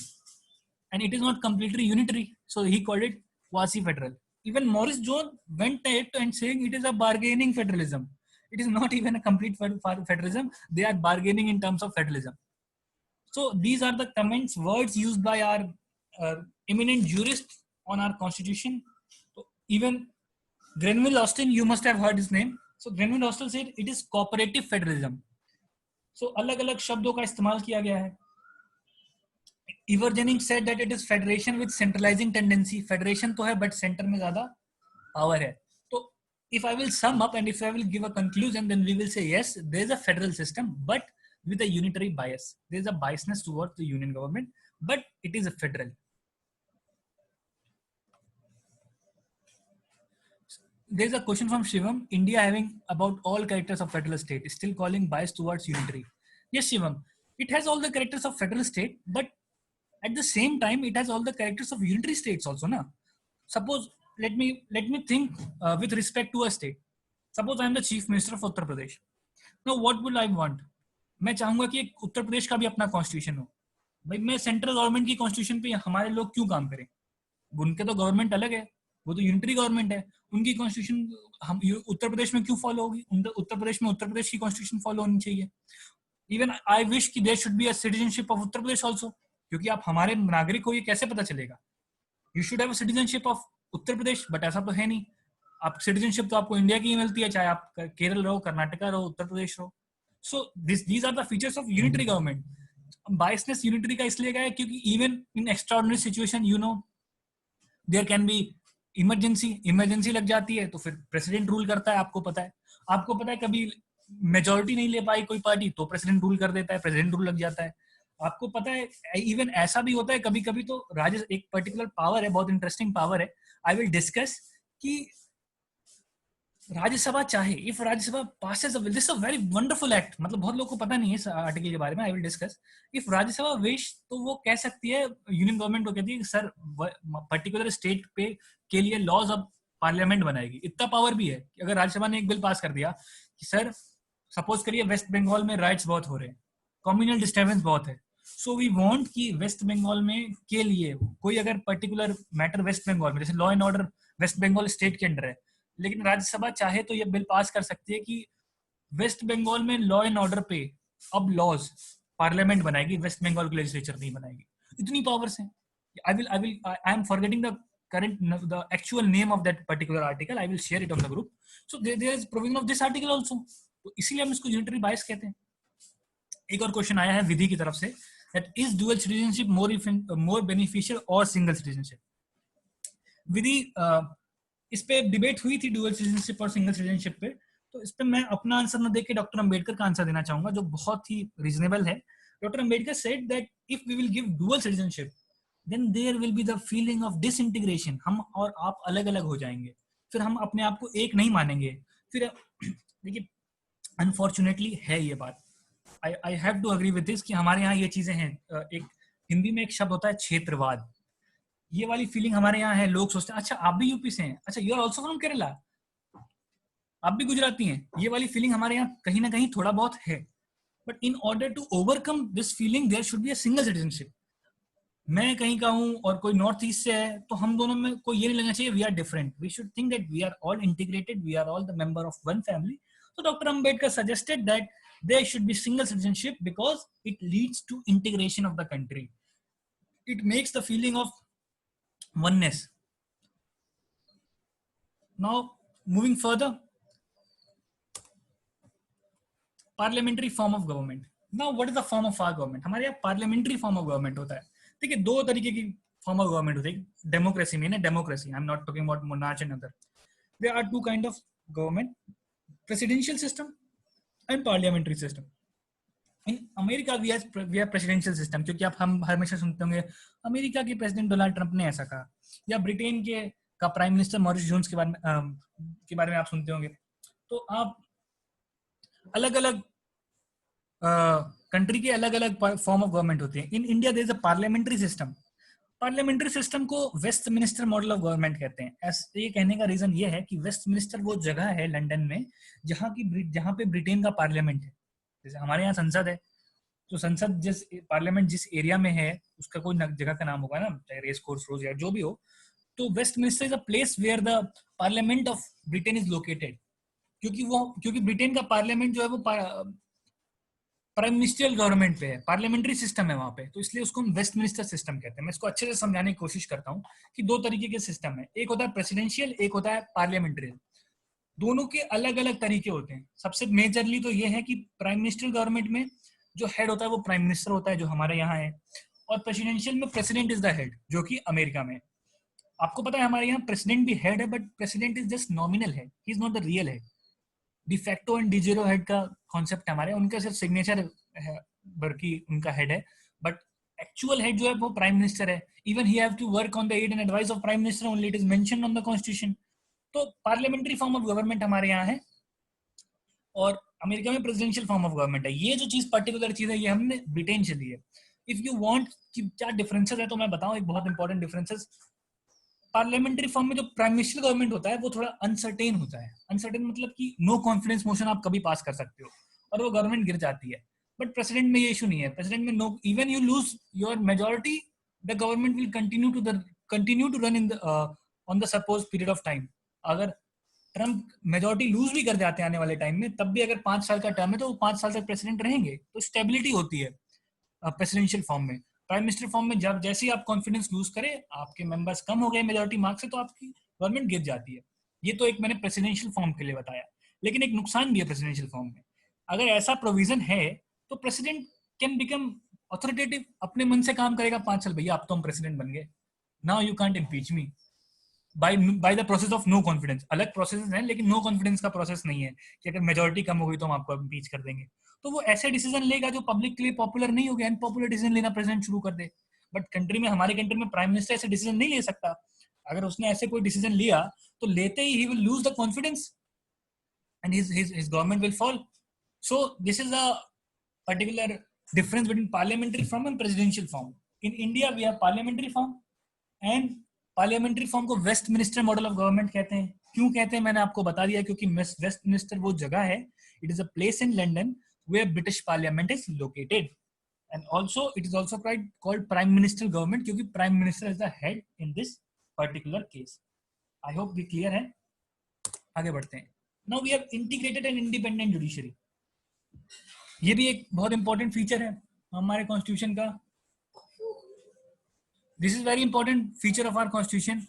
and it is not completely unitary. So he called it quasi federal. Even Morris Jones went ahead and saying it is a bargaining federalism. It is not even a complete federalism. They are bargaining in terms of federalism. So these are the comments, words used by our eminent jurists on our constitution. So even Grenville Austin, you must have heard his name. So Grenville Austin said it is cooperative federalism. So अलग-अलग शब्दों का इस्तेमाल किया गया है. Ivor Jennings said that it is federation with centralizing tendency. Federation तो है but center में ज़्यादा power है. तो if I will sum up and if I will give a conclusion, then we will say yes, there is a federal system but with a unitary bias. There is a biasness towards the union government, but it is a federal. There is a question from Shivam. India having about all characters of federal state is still calling bias towards unitary. Yes, Shivam. It has all the characters of federal state, but at the same time, it has all the characters of unitary states also. Na? Suppose, let me think with respect to a state. Suppose I am the chief minister of Uttar Pradesh. Now, what will I want? मैं चाहूंगा कि उत्तर प्रदेश का भी अपना constitution हो. भाई मैं central government की कॉन्स्टिट्यूशन पे हमारे लोग क्यों काम करें? उनके तो गवर्नमेंट अलग है, वो तो यूनिटरी गवर्नमेंट है. उनकी कॉन्स्टिट्यूशन हम उत्तर प्रदेश में क्यों फॉलो होगी? उत्तर प्रदेश में उत्तर प्रदेश की कॉन्स्टिट्यूशन फॉलो होनी चाहिए. इवन आई विश कि there should be a citizenship of Uttar Pradesh also, क्योंकि आप हमारे नागरिक हो ये कैसे पता चलेगा? You should have a citizenship of Uttar Pradesh, but ऐसा तो है नहीं. आप सिटीजनशिप तो आपको इंडिया की मिलती है, चाहे आप केरल रहो, कर्नाटका रहो, उत्तर प्रदेश रहो. So these are the features of unitary government. Biasness unitary का इसलिए क्या है क्योंकि even in extraordinary situation, you know, there can be emergency लग जाती है तो फिर प्रेसिडेंट रूल करता है, आपको पता है कभी मेजोरिटी नहीं ले पाई कोई पार्टी तो प्रेसिडेंट रूल कर देता है, प्रेसिडेंट रूल लग जाता है। आपको पता है इवन ऐसा भी होता है कभी कभी तो एक पर्टिकुलर पावर है, बहुत इंटरेस्टिंग पावर है, आई विल डिस्कस कि राज्यसभा चाहे, if Rajya Sabha passes this a very wonderful act, मतलब बहुत लोगों को पता नहीं है इस आर्टिकल के बारे में, I will discuss. If Rajya Sabha wish तो वो कह सकती है, यूनियन गवर्नमेंट को कहती है कि सर पर्टिकुलर स्टेट पे के लिए लॉज ऑफ पार्लियामेंट बनाएगी। इतना पावर भी है कि अगर राज्यसभा ने एक बिल पास कर दिया कि सर सपोज करिए वेस्ट बंगाल में राइट्स बहुत हो रहे हैं, कम्युनल डिस्टर्बेंस बहुत है, सो वी वांट कि वेस्ट बंगाल में के लिए कोई अगर पर्टिकुलर मैटर वेस्ट बंगाल में, जैसे law and order West Bengal state के अंडर है, लेकिन राज्यसभा चाहे तो ये बिल पास कर सकती है कि वेस्ट बंगाल में लॉ एंड ऑर्डर पे अब लॉज पार्लियामेंट बनाएगी, वेस्ट बंगाल की लेजिस्लेचर नहीं बनाएगी। इतनी पावर्स हैं। I am forgetting the the actual name of that particular article. I will share it on the group. So there is provision of this article also. तो इसीलिए हम इसको यूनिटरी बायस कहते हैं। एक और क्वेश्चन आया है विधि की तरफ से, that is dual citizenship more beneficial or single citizenship? विधि इस पे डिबेट हुई थी डुअल सिटीजनशिप और सिंगल सिटीजनशिप पे, तो इस पे मैं अपना आंसर न देके डॉक्टर अंबेडकर का आंसर देना चाहूंगा जो बहुत ही रीजनेबल है। Doctor Ambedkar said that if we will give dual citizenship then there will be the feeling of disintegration, हम और आप अलग अलग हो जाएंगे, फिर हम अपने आप को एक नहीं मानेंगे। फिर देखिए अनफॉर्चुनेटली है ये बात, I have to agree with this कि हमारे यहाँ ये चीजें हैं। एक हिंदी में एक शब्द होता है क्षेत्रवाद, ये वाली फीलिंग हमारे यहाँ है। लोग सोचते हैं अच्छा आप भी यूपी से हैं, अच्छा you are also from Kerala, आप भी गुजराती हैं, ये वाली फीलिंग हमारे यहाँ कहीं ना कहीं थोड़ा बहुत है। But in order to overcome this feeling there should be a single citizenship. मैं कहीं का हूँ और कोई नॉर्थ ईस्ट से है, तो हम दोनों में कोई ये नहीं लगना चाहिए we are different, we should think that we are all integrated, we are all the member of one family. So Dr. Ambedkar suggested that there should be single citizenship because it leads to integration of the country. It makes the feeling of oneness. Now moving further, parliamentary form of government. Now what is the form of our government? हमारे यहाँ parliamentary form of government होता है। देखिए दो तरीके की form of government होती है, डेमोक्रेसी में ना, democracy, I am not talking about monarchy and other. There are two kind of government, presidential system and parliamentary system. In America we have presidential system, क्योंकि आप हम हमेशा सुनते होंगे अमेरिका के प्रेसिडेंट डोनाल्ड ट्रंप ने ऐसा कहा, या ब्रिटेन के का प्राइम मिनिस्टर मॉरिस जोन्स के बारे में आप सुनते होंगे। तो आप अलग अलग कंट्री के अलग अलग फॉर्म ऑफ गवर्नमेंट होते हैं। In India there is a parliamentary system. Parliamentary system को वेस्टमिनिस्टर मॉडल ऑफ गवर्नमेंट कहते हैं। ये कहने का रीजन ये है कि वेस्टमिनिस्टर वो जगह है लंदन में जहाँ पे ब्रिटेन का पार्लियामेंट है। जैसे हमारे यहाँ संसद है, तो संसद जिस पार्लियामेंट जिस एरिया में है उसका कोई जगह का नाम होगा ना, चाहे रेस कोर्स रोज या जो भी हो। तो Westminster is a place where the parliament of Britain is located, क्योंकि ब्रिटेन का पार्लियामेंट जो है वो प्राइम मिनिस्ट्रियल गवर्नमेंट पे है, पार्लियामेंट्री सिस्टम है वहां पे, तो इसलिए उसको हम वेस्टमिनिस्टर सिस्टम कहते हैं। मैं इसको अच्छे से समझाने की कोशिश करता हूँ कि दो तरीके के सिस्टम है, एक होता है प्रेसिडेंशियल, एक होता है पार्लियामेंट्री। दोनों के अलग अलग तरीके होते हैं। सबसे मेजरली तो ये है कि प्राइम मिनिस्ट्रियल गवर्नमेंट में जो हेड होता है वो प्राइम मिनिस्टर होता है, जो हमारे यहाँ है, और प्रेसिडेंशियल में प्रेसिडेंट इज द हेड, जो कि अमेरिका में। आपको पता है हमारे यहाँ प्रेसिडेंट भी हेड है, but president is just nominal है, he is not the real head. De facto and de jure head का कॉन्सेप्ट हमारे, उनका सिर्फ सिग्नेचर है बल्कि उनका हेड है, बट एक्चुअल हेड जो है वो प्राइम मिनिस्टर है। Even he have to work on the aid and advice of prime minister only, it is mentioned on the constitution. तो पार्लियामेंट्री फॉर्म ऑफ गवर्नमेंट हमारे यहाँ है और अमेरिका में प्रेसिडेंशियल फॉर्म ऑफ गवर्नमेंट है। ये जो चीज पर्टिकुलर चीज है ये हमने ब्रिटेन से ली है। इफ यू वांट कि क्या डिफरेंसेस है तो मैं बताऊं एक बहुत इंपॉर्टेंट डिफरेंसेस। पार्लियामेंट्री फॉर्म में जो प्राइम मिनिस्टर गवर्नमेंट होता है वो थोड़ा अनसर्टेन होता है। अनसर्टेन मतलब कि नो कॉन्फिडेंस मोशन आप कभी पास कर सकते हो और वो गवर्नमेंट गिर जाती है। बट प्रेसिडेंट में ये इशू नहीं है। प्रेसिडेंट में no, even you lose your majority, the government will continue to run in on the suppose period of time. अगर ट्रम्प मेजोरिटी लूज भी कर जाते हैं आने वाले टाइम में, तब भी अगर 5 साल का टर्म है तो वो 5 साल तक प्रेसिडेंट रहेंगे। तो स्टेबिलिटी होती है प्रेसिडेंशियल फॉर्म में। प्राइम मिनिस्टर फॉर्म में जब जैसे ही आप कॉन्फिडेंस लूज करें, आपके मेंबर्स कम हो गए मेजोरिटी मार्क्स से, तो आपकी गवर्नमेंट गिर जाती है। ये तो एक मैंने प्रेसिडेंशियल फॉर्म के लिए बताया, लेकिन एक नुकसान भी है प्रेसिडेंशियल फॉर्म में। अगर ऐसा प्रोविजन है तो प्रेसिडेंट कैन बिकम ऑथोरिटेटिव, अपने मन से काम करेगा 5 साल, भैया अब तो हम प्रेसिडेंट बन गए, now you can't impeach me. By the process of no confidence. अलग प्रोसेस हैं लेकिन नो कॉन्फिडेंस का प्रोसेस नहीं है कि अगर मेजोरिटी कम हो गई तो हम आपको इम्पीच कर देंगे। तो वो ऐसे डिसीजन लेगा जो पब्लिक के लिए पॉपुलर नहीं हो गया, अनपॉपुलर डिसीजन लेना प्रेसिडेंट शुरू कर दे। बट कंट्री में, हमारे कंट्री में प्राइम मिनिस्टर ऐसे डिसीजन नहीं ले सकता। अगर उसने ऐसे कोई डिसीजन लिया तो लेते he will lose the confidence and his government will fall. So this is a particular difference between parliamentary form and presidential form. In India we have parliamentary form, and parliamentary form को Westminster model of government कहते हैं। क्यों कहते हैं मैंने आपको बता दिया, क्योंकि Westminster वो जगह है, it is a place in London where British Parliament is located, and also it is also called prime minister government क्योंकि prime minister is the head in this particular case. I hope we clear है। आगे बढ़ते हैं। Now we have integrated and independent judiciary. ये भी एक बहुत important feature है हमारे कॉन्स्टिट्यूशन का। This is very important feature of our constitution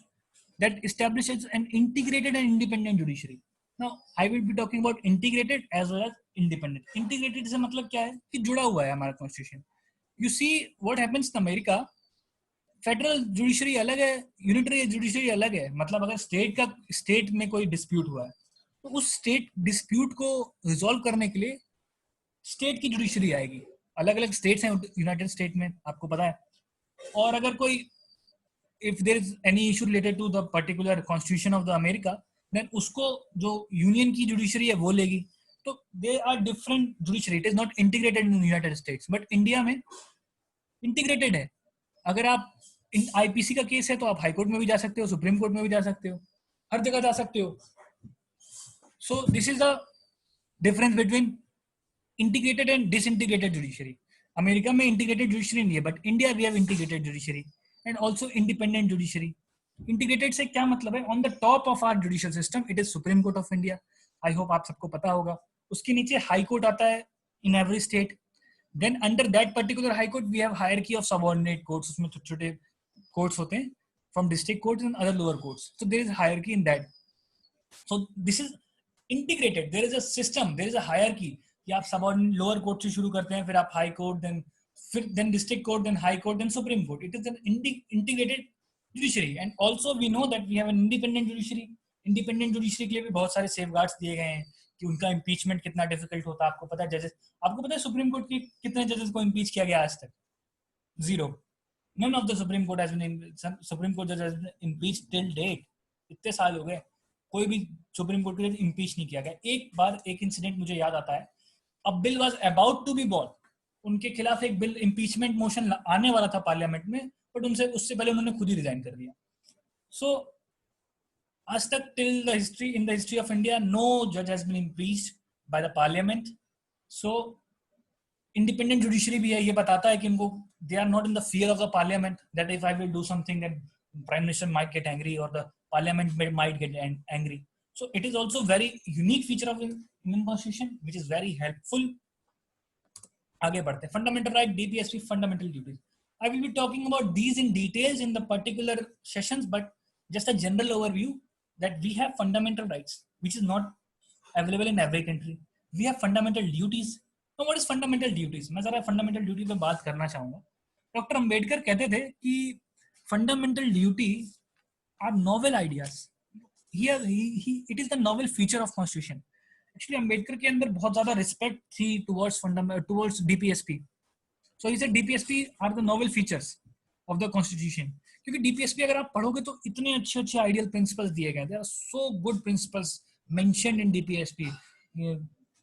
that establishes an integrated and independent judiciary. Now I will be talking about integrated as well as independent. Integrated से मतलब क्या है कि जुड़ा हुआ है हमारा constitution. You see what happens in America, federal judiciary अलग है, यूनिटरी जुडिशरी अलग है। मतलब अगर स्टेट में कोई डिस्प्यूट हुआ है तो उस स्टेट डिस्प्यूट को रिजॉल्व करने के लिए स्टेट की जुडिशरी आएगी। अलग अलग स्टेट्स हैं यूनाइटेड स्टेट में, आपको पता है। और अगर कोई if there is any issue related to the particular constitution of the America, then उसको जो यूनियन की जुडिशरी है वो लेगी। तो they are different judiciary, it is not integrated in United States, but India में इंटीग्रेटेड है। अगर आप आईपीसी का केस है तो आप हाई कोर्ट में भी जा सकते हो, सुप्रीम कोर्ट में भी जा सकते हो, हर जगह जा सकते हो। So this is the difference between integrated and disintegrated judiciary. America में integrated judiciary नहीं है, but India we have integrated judiciary and also independent judiciary. Integrated से क्या मतलब है? On the top of our judicial system, it is Supreme Court of India. I hope आप सबको पता होगा। उसके नीचे High Court आता है in every state. Then under that particular High Court, we have hierarchy of subordinate courts. उसमें छोटे-छोटे courts होते हैं from district courts and other lower courts. So there is hierarchy in that. So this is integrated, there is a system, there is a hierarchy कि आप subordinate lower court से शुरू करते हैं, फिर आप high court, then district court, then high court, then supreme court. It is an integrated judiciary. And also we know that we have an independent judiciary. Independent judiciary के लिए भी बहुत सारे सेफगार्ड्स दिए गए हैं कि उनका इम्पीचमेंट कितना डिफिकल्ट होता है। आपको पता है जजेस, आपको पता है सुप्रीम कोर्ट के कितने जजेस को इम्पीच किया गया आज तक? 0। None of the Supreme Court has been Supreme Court judge has been impeached till date. इतने साल हो गए, कोई भी सुप्रीम कोर्ट के इम्पीच नहीं किया गया। एक बार एक इंसिडेंट मुझे याद आता है, a bill was about to be bought, उनके खिलाफ एक बिल इम्पीचमेंट मोशन आने वाला था पार्लियामेंट में, बट उससे पहले उन्होंने खुद ही रिजाइन कर दिया। सो आज तक till the history, in the history of India, no जज has been impeached by the parliament. So independent judiciary भी है, ये बताता है कि इनको they are not in the fear of the parliament that if I will do something then prime minister might get angry और the Parliament might get angry. So it is also very unique feature of Indian Constitution, which is very helpful. आगे बढ़ते हैं। Fundamental right, DPSP, fundamental duties. I will be talking about these in details in the particular sessions, but just a general overview that we have fundamental rights, which is not available in every country. We have fundamental duties. Now, what is fundamental duties? मैं जरा fundamental duty पे बात करना चाहूँगा। Doctor Ambedkar कहते थे कि fundamental duty are novel ideas. Here, it is the novel feature of Constitution. Actually, Ambedkar के अंदर बहुत ज़्यादा respect थी towards DPSP. So he said DPSP are the novel features of the Constitution. क्योंकि DPSP अगर आप पढ़ोगे तो इतने अच्छे ideal principles दिए गए। There are so good principles mentioned in DPSP.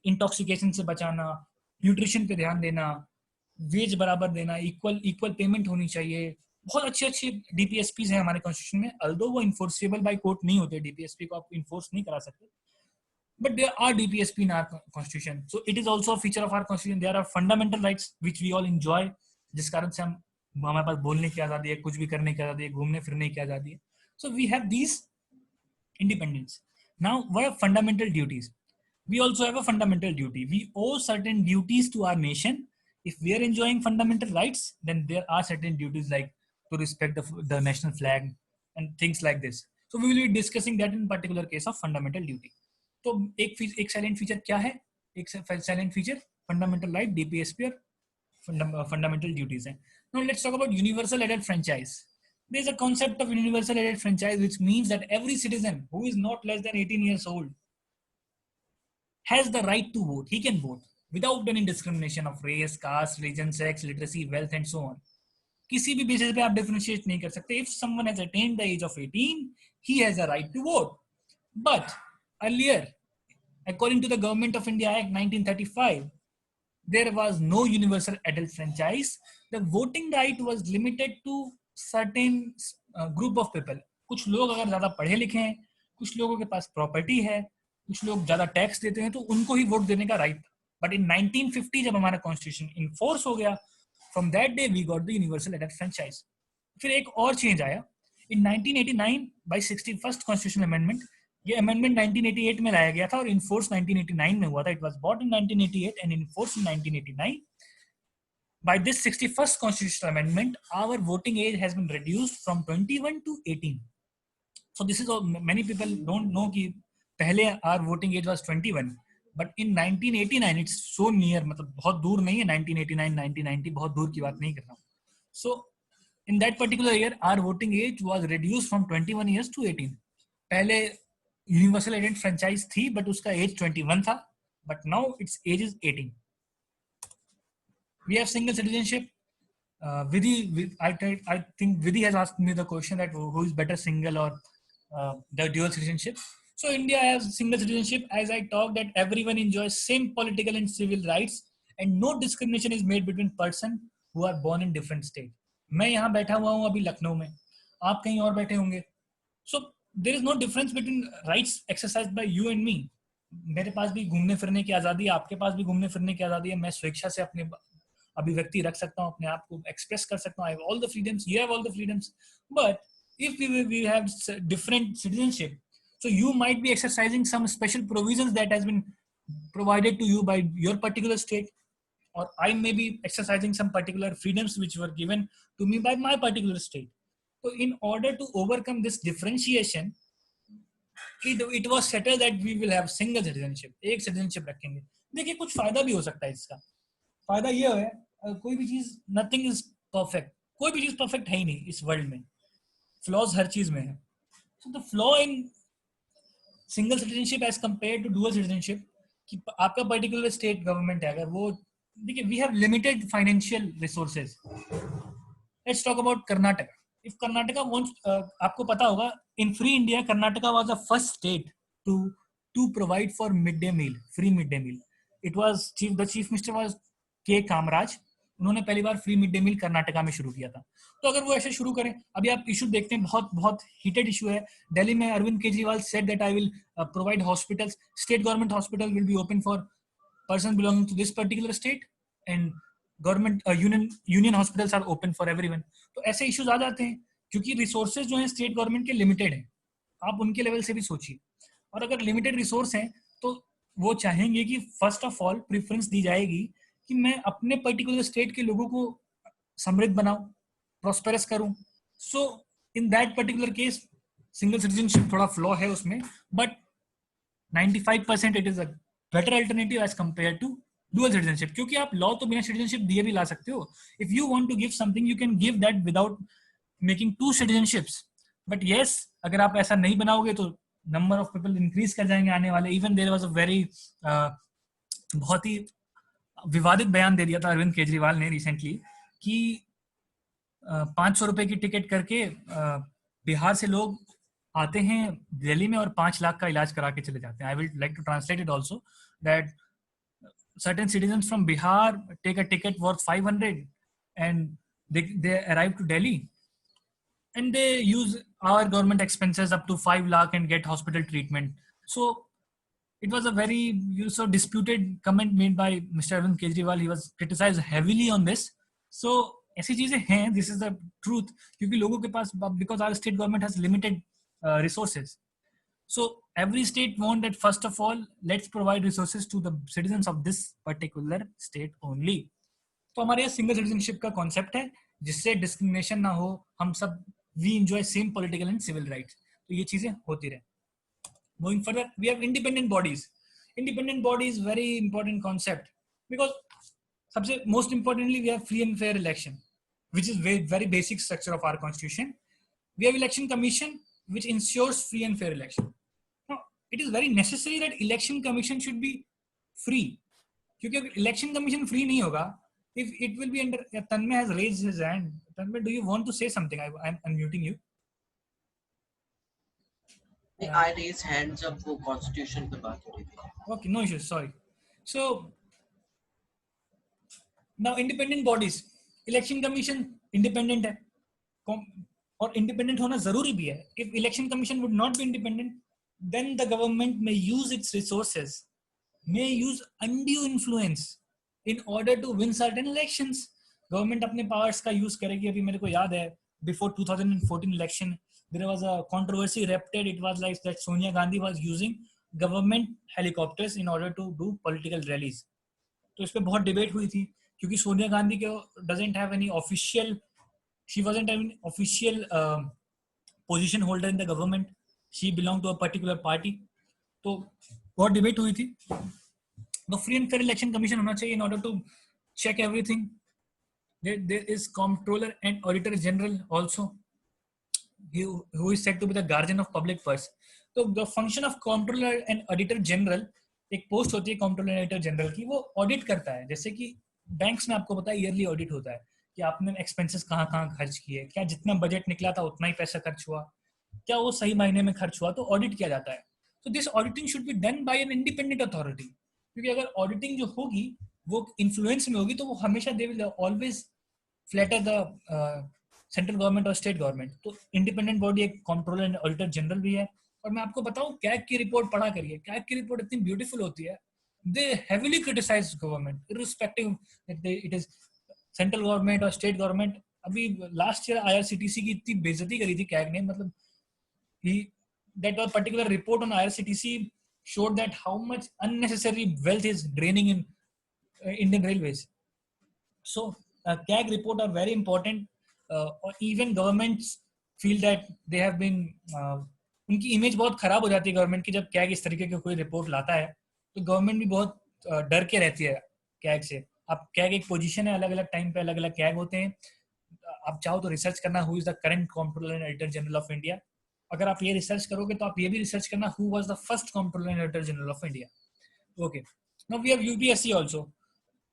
Intoxication से बचाना, nutrition पे ध्यान देना, wage बराबर देना, equal payment होनी चाहिए। बहुत अच्छे डीपीएसपी हैं हमारे कॉन्स्टिट्यूशन में। अल्दो वो इन्फोर्सेबल बाय कोर्ट नहीं होते, डीपीएसपी को आप इन्फोर्स नहीं करा सकते, but there are DPSP in our constitution. So it is also a feature of our constitution. There are fundamental rights which we all enjoy, जिस कारण से हमारे पास बोलने की आजादी है, कुछ भी करने की आजादी है, घूमने फिरने की आजादी है। So we have these independence. Now what are fundamental duties? We also have a fundamental duty. We owe certain duties to our nation. If we are enjoying fundamental rights, then there are certain duties like to respect the national flag and things like this. So we will be discussing that in particular case of fundamental duty. तो एक silent feature क्या है? एक silent feature fundamental right, DPSP और fundamental duties हैं. Now let's talk about universal adult franchise. There's a concept of universal adult franchise, which means that every citizen who is not less than 18 years old has the right to vote. He can vote without any discrimination of race, caste, religion, sex, literacy, wealth, and so on. किसी भी basis पे आप differentiate नहीं कर सकते. If someone has attained the age of 18, he has a right to vote. But earlier, according to the Government of India Act 1935, there was no universal adult franchise. The voting right was limited to certain group of people. कुछ लोग अगर ज्यादा पढ़े लिखे हैं, कुछ लोगों के पास प्रॉपर्टी है, कुछ लोग ज्यादा टैक्स देते हैं, तो उनको ही वोट देने का राइट था. बट इन 1950 जब हमारा कॉन्स्टिट्यूशन इनफोर्स हो गया, from that day we got the universal adult franchise. फिर एक और चेंज आया in 1989 by 61st constitutional amendment. ये अमेंडमेंट 1988 में लाया गया था और इनफोर्स 1989 में हुआ था. It was bought in 1988 and enforce in 1989. By this 61st constitutional amendment, our voting age has been reduced from 21 to 18. So this is all, many people don't know कि पहले our voting age was 21, but in 1989 it's so near, मतलब बहुत दूर नहीं है. 1989, 1990 बहुत दूर की बात नहीं कर रहा हूँ. So in that particular year, our voting age was reduced from 21 years to 18. पहले universal adult franchise थी, but उसका age 21 था, but now its age is 18. We have single citizenship. Vidhi, I think Vidhi has asked me the question that who is better, single or the dual citizenship. So India has single citizenship. As I talked, that everyone enjoys same political and civil rights, and no discrimination is made between person who are born in different state. मैं यहाँ बैठा हुआ हूँ अभी लखनऊ में, आप कहीं और बैठे होंगे. So there is no difference between rights exercised by you and me. मेरे पास भी घूमने फिरने की आजादी है, आपके पास भी घूमने फिरने की आजादी है. मैं स्वेच्छा से अपने अभिव्यक्ति रख सकता हूँ, अपने आप को एक्सप्रेस कर सकता हूँ. I have all the freedoms, you have all the freedoms. But if we have different citizenship, so you might be exercising some special provisions that has been provided to you by your particular state, or I may be exercising some particular freedoms which were given to me by my particular state. So in order to overcome this differentiation, it was settled that we will have single citizenship. एक citizenship रखेंगे. देखिए कुछ फायदा भी हो सकता है इसका. फायदा ये है, कोई भी चीज, नथिंग इज परफेक्ट. कोई भी चीज परफेक्ट है ही नहीं इस वर्ल्ड में. फ्लॉज हर चीज में है. So the flaw in single citizenship as compare to dual citizenship, कि आपका पर्टिकुलर स्टेट गवर्नमेंट है, अगर वो, देखिए we have limited financial resources. Let's talk about Karnataka. If Karnataka wants, आपको पता होगा, in free India Karnataka was the first state to provide for mid day meal, free mid day meal. It was the chief minister was K Kamaraj. उन्होंने पहली बार free mid day मील कर्नाटका में शुरू किया था. तो अगर वो ऐसे शुरू करें, अभी आप इशू देखते हैं, बहुत बहुत हीटेड इशू है दिल्ली में. Arvind Kejriwal said that I will provide hospitals, state government hospital will be open for person belonging to this particular state, and government union hospitals are open for everyone. तो ऐसे इश्यूज आ जाते हैं क्योंकि रिसोर्सेज जो हैं state government के limited हैं. आप उनके लेवल से भी सोचिए. और अगर लिमिटेड रिसोर्स हैं तो वो चाहेंगे कि फर्स्ट ऑफ ऑल प्रेफरेंस दी जाएगी कि मैं अपने पर्टिकुलर स्टेट के लोगों को समृद्ध बनाऊं, प्रॉस्पेरस करूं. So in that particular case single citizenship थोड़ा फ्लॉ है उसमें, but 95% it is a better alternative as compare to dual citizenship. क्योंकि आप लॉ तो बिना सिटीजनशिप दिए भी ला सकते हो. If you want to give something you can give that without making two citizenships. But yes, अगर आप ऐसा नहीं बनाओगे तो नंबर ऑफ पीपल इंक्रीज कर जाएंगे आने वाले. Even there was a very बहुत ही विवादित बयान दे दिया था अरविंद केजरीवाल ने रिसेंटली कि 500 रुपए की टिकट करके बिहार से लोग आते हैं दिल्ली में और 5 लाख का इलाज करा के चले जाते हैं. I will like to translate it also that certain citizens from Bihar take a ticket worth 500 and they arrive to Delhi and they use our government expenses up to 5 lakh and get hospital treatment. So it was a very disputed comment made by Mr. Arvind Kejriwal. He was criticized heavily on this. So ऐसी चीजें हैं, this is the truth, क्योंकि लोगों के पास, because our state government has limited resources. So every state want that first of all, let's provide resources to the citizens of this particular state only. तो हमारे यहाँ single citizenship का concept है जिससे discrimination ना हो, हम सब we enjoy same political and civil rights. तो ये चीजें होती रहे. Moving further, we have independent bodies. Independent bodies very important concept because सबसे most importantly we have free and fair election, which is very, very basic structure of our constitution. We have election commission which ensures free and fair election. Now, it is very necessary that election commission should be free. क्योंकि अगर election commission free नहीं होगा, if it will be under, Tanmay has raised his hand. Tanmay, do you want to say something? I'm unmuting you. I raise hands जब वो constitution पे बात हो रही थी. Okay, no issues. Sorry. So now independent bodies, election commission independent है, और independent होना जरूरी भी है. If election commission would not be independent, then the government may use its resources, may use undue influence in order to win certain elections. Government अपने powers का use करेगी. अभी मेरे को याद है before 2014 election, there was a controversy erupted. It was like that Sonia Gandhi was using government helicopters in order to do political rallies. तो इस पे बहुत debate हुई थी क्योंकि सोनिया गांधी के doesn't have any official, she wasn't an official position holder in the government. She belonged to a particular party. तो बहुत debate हुई थी. The free and fair election commission होना चाहिए in order to check everything. There is comptroller and auditor general also, who is said to be the guardian of public purse. तो the function of comptroller and auditor general, एक post होती है comptroller and auditor general की, वो audit करता है. जैसे कि बैंक्स में आपको पता है ईयरली ऑडिट होता है कि आपने एक्सपेंसेस कहाँ खर्च किए, क्या जितना बजट निकला था उतना ही पैसा खर्च हुआ, क्या वो सही महीने में खर्च हुआ, तो ऑडिट किया जाता है. तो this auditing should be done bye an independent authority, क्योंकि अगर ऑडिटिंग जो होगी वो इन्फ्लुएंस में होगी तो वो हमेशा they will always flatter the central government और स्टेट गवर्नमेंट. तो इंडिपेंडेंट बॉडी एक कंट्रोलर एंड ऑडिटर जनरल भी है. और मैं आपको बताऊं, कैग की रिपोर्ट पढ़ा करिए. कैग की रिपोर्ट इतनी ब्यूटीफुल होती है. They heavily criticize government, irrespective that it is central government or state government. अभी last year IRCTC की इतनी बेइज्जती करी थी कैग ने, मतलब that one particular report on IRCTC showed that how much unnecessary wealth is draining in Indian Railways. So CAG report are very important. Or even governments feel that they have been उनकी image बहुत खराब हो जाती है government की जब CAG इस तरीके की कोई रिपोर्ट लाता है. तो गवर्नमेंट भी बहुत डर के रहती है कैग से. अब कैग एक पोजीशन है, अलग अलग टाइम पे अलग अलग कैग होते हैं. आप चाहो तो रिसर्च करना who is the current controller and auditor general of India. अगर आप ये रिसर्च करोगे तो आप ये भी रिसर्च करना who was the first controller and auditor general of India. Okay, now we have UPSC also.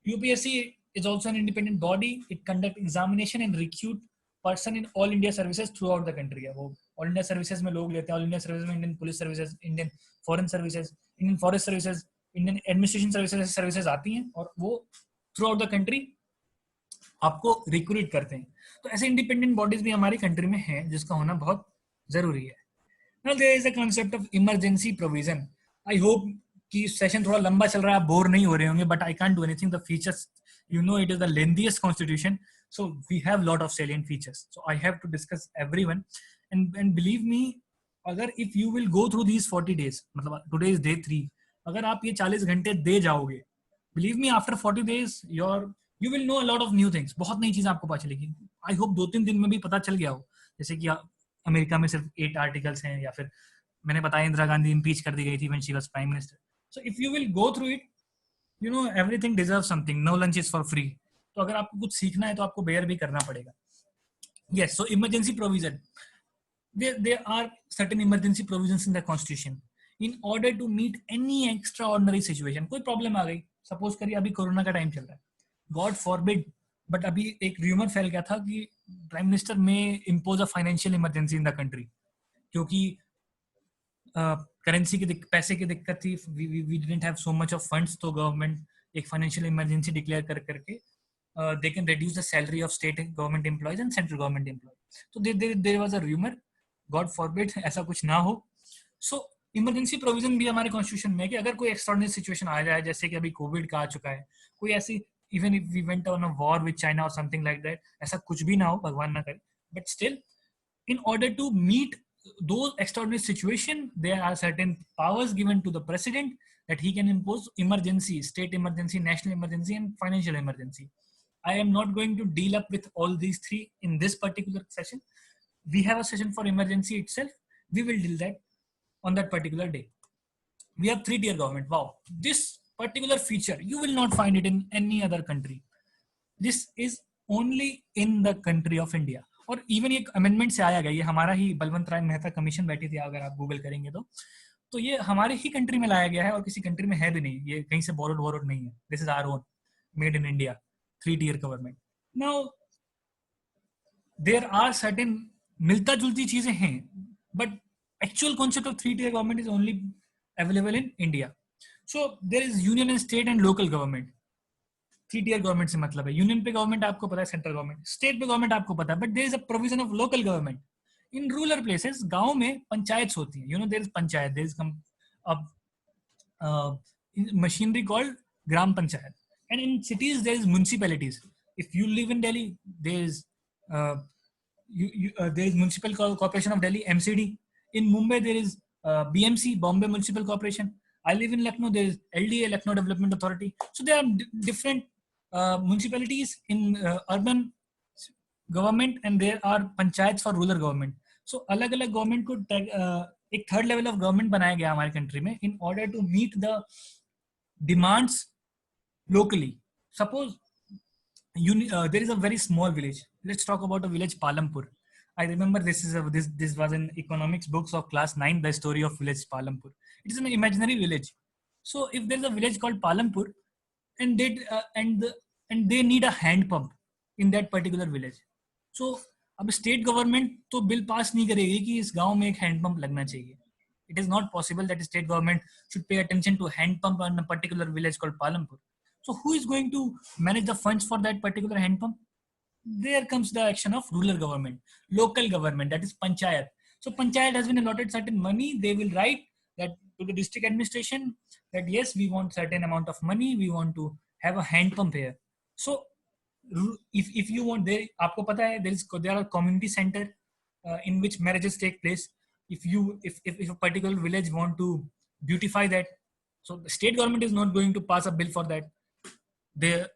UPSC is also an independent body. It conduct examination and recruit person in all India services throughout the country. है वो all India services में लोग लेते हैं. All India services में Indian police services, Indian foreign services, Indian forest services, Indian administration services, ऐसी services आती हैं और वो थ्रू आउट द कंट्री आपको रिक्रूट करते हैं. तो ऐसे इंडिपेंडेंट बॉडीज भी हमारी कंट्री में हैं जिसका होना बहुत जरूरी है. Now there is a concept of emergency provision. I hope कि सेशन थोड़ा लंबा चल रहा है, आप बोर नहीं हो रहे होंगे, but I can't do anything. The features, you know, it is the lengthiest constitution, so we have lot of salient features. So I have to discuss everyone, and believe me, अगर if you will go through these 40 days, मतलब today is day 3, अगर आप ये 40 घंटे दे जाओगे, believe me, after 40 days you will know a lot of new things. बहुत नई चीजें आपको पता चलेगी. I hope 2-3 दिन में भी पता चल गया हो. जैसे कि अमेरिका में सिर्फ 8 आर्टिकल्स हैं, या फिर मैंने बताया इंदिरा गांधी इम्पीच कर दी गई थी when she was prime minister. So if you will go through it, you know everything deserve something. No lunch is for free. तो अगर आपको कुछ सीखना है तो आपको बेयर भी करना पड़ेगा. Yes, so emergency provision, there are certain emergency provisions in the constitution in order to meet any extraordinary situation. कोई प्रॉब्लम आ गई, सपोज करिए अभी कोरोना का टाइम चल रहा है, गॉड फॉरबिड, बट अभी एक र्यूमर फैल गया था कि prime minister may impose a financial emergency in the country, क्योंकि करेंसी की पैसे की दिक्कत थी. We didn't have so much of funds. तो गवर्नमेंट एक फाइनेंशियल इमरजेंसी डिक्लेयर करके they can reduce the salary of state government employees and central government employees. तो there was a rumour, god forbid ऐसा कुछ ना हो. सो इमरजेंसी प्रोविजन भी हमारे कॉन्स्टिट्यूशन में है कि अगर कोई एक्स्ट्राऑर्डिनरी सिचुएशन आ जाए, जैसे कि अभी कोविड का आ चुका है, कोई ऐसी, even if we went on a war with China or something like that, ऐसा कुछ भी ना हो, भगवान ना करे, but still in order to meet those extraordinary situation, there are certain powers given to the president that he can impose emergency, state emergency, national emergency and financial emergency. I am not going to deal up with all these three in this particular session. We have a session for emergency itself. We will deal that on that particular day. We have 3-tier government. Wow, this particular feature you will not find it in any other country. This is only in the country of India. और even ये amendment से आया गया, ये हमारा ही बलवंत राय Mehta commission बैठी थी, अगर आप गूगल करेंगे तो ये हमारे ही कंट्री में लाया गया है और किसी कंट्री में है भी नहीं, ये कहीं से बोरोड नहीं है. This is our own, made in India, 3-tier government. Now there are certain मिलता जुलती चीजें हैं, but actual concept of 3-tier government is only available in India. So there is union and state and local government. 3-tier government से मतलब है union पे government आपको पता है, सेंट्रल गवर्नमेंट, स्टेट पे गवर्नमेंट आपको पता है, but there is a provision of local government. In rural places, गांव में पंचायत होती है, there is panchayat, there is machinery called gram panchayat, and in cities there is municipalities. If you live in Delhi, there is there is Municipal Corporation of Delhi, MCD. In Mumbai there is BMC, Bombay Municipal Corporation. I live in Lucknow, there is LDA, Lucknow Development Authority. So there are different municipalities in urban government, and there are panchayats for rural government. So अलग अलग government को एक third level of government बनाया गया हमारे country में in order to meet the demands locally. Suppose there is a very small village. Let's talk about a village Palampur. I remember this was in economics books of class 9, the story of village Palampur. It is an imaginary village. So if there is a village called Palampur and they need a hand pump in that particular village. So अब state government तो bill pass नहीं करेगी कि इस गांव में एक hand pump लगना चाहिए. It is not possible that state government should pay attention to hand pump on a particular village called Palampur. So who is going to manage the funds for that particular hand pump? There comes the action of rural government, local government, that is panchayat. So panchayat has been allotted certain money. They will write that to the district administration that yes, we want certain amount of money. We want to have a hand pump here. So if you want, there आपको पता है there are community center in which marriages take place. If a particular village want to beautify that, so the state government is not going to pass a bill for that.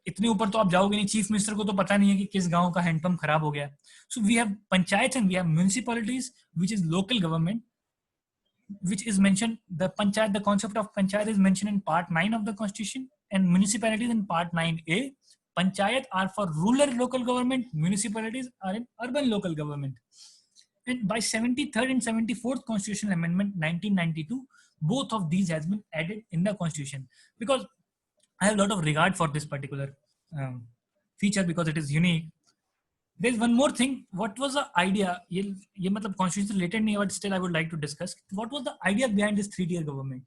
इतने ऊपर तो आप जाओगे नहीं, chief minister को तो पता नहीं है कि किस गांव का हैंडपंप खराब हो गया. So we have panchayat and we have municipalities which is local government, which is mentioned, the panchayat, the concept of panchayat is mentioned in part 9 of the constitution, and municipalities in part 9a. Panchayat are for rural local government, municipalities are in urban local government. And by 73rd and 74th constitutional amendment 1992, both of these has been added in the constitution, because I have a lot of regard for this particular feature because it is unique. There is one more thing. What was the idea? ये मतलब constitution related नहीं है, but still I would like to discuss. What was the idea behind this 3-tier government?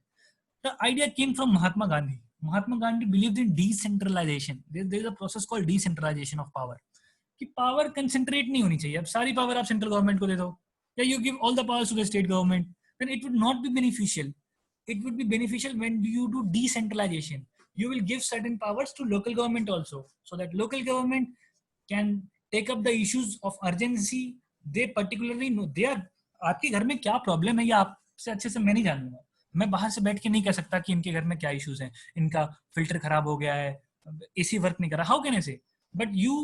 The idea came from Mahatma Gandhi. Mahatma Gandhi believed in decentralization. There is a process called decentralization of power. कि power concentrate नहीं होनी चाहिए. अब सारी power आप central government को दे दो, या you give all the powers to the state government, then it would not be beneficial. It would be beneficial when you do decentralization. You will give certain powers to local government also, so that local government can take up the issues of urgency. They particularly know they are, आपके घर में क्या problem है ये आपसे अच्छे से मैं नहीं जानूंगा. मैं बाहर से बैठ के नहीं कह सकता कि इनके घर में क्या इश्यूज हैं, इनका फिल्टर खराब हो गया है, एसी वर्क नहीं कर रहा. हाउ कैन आई से? But you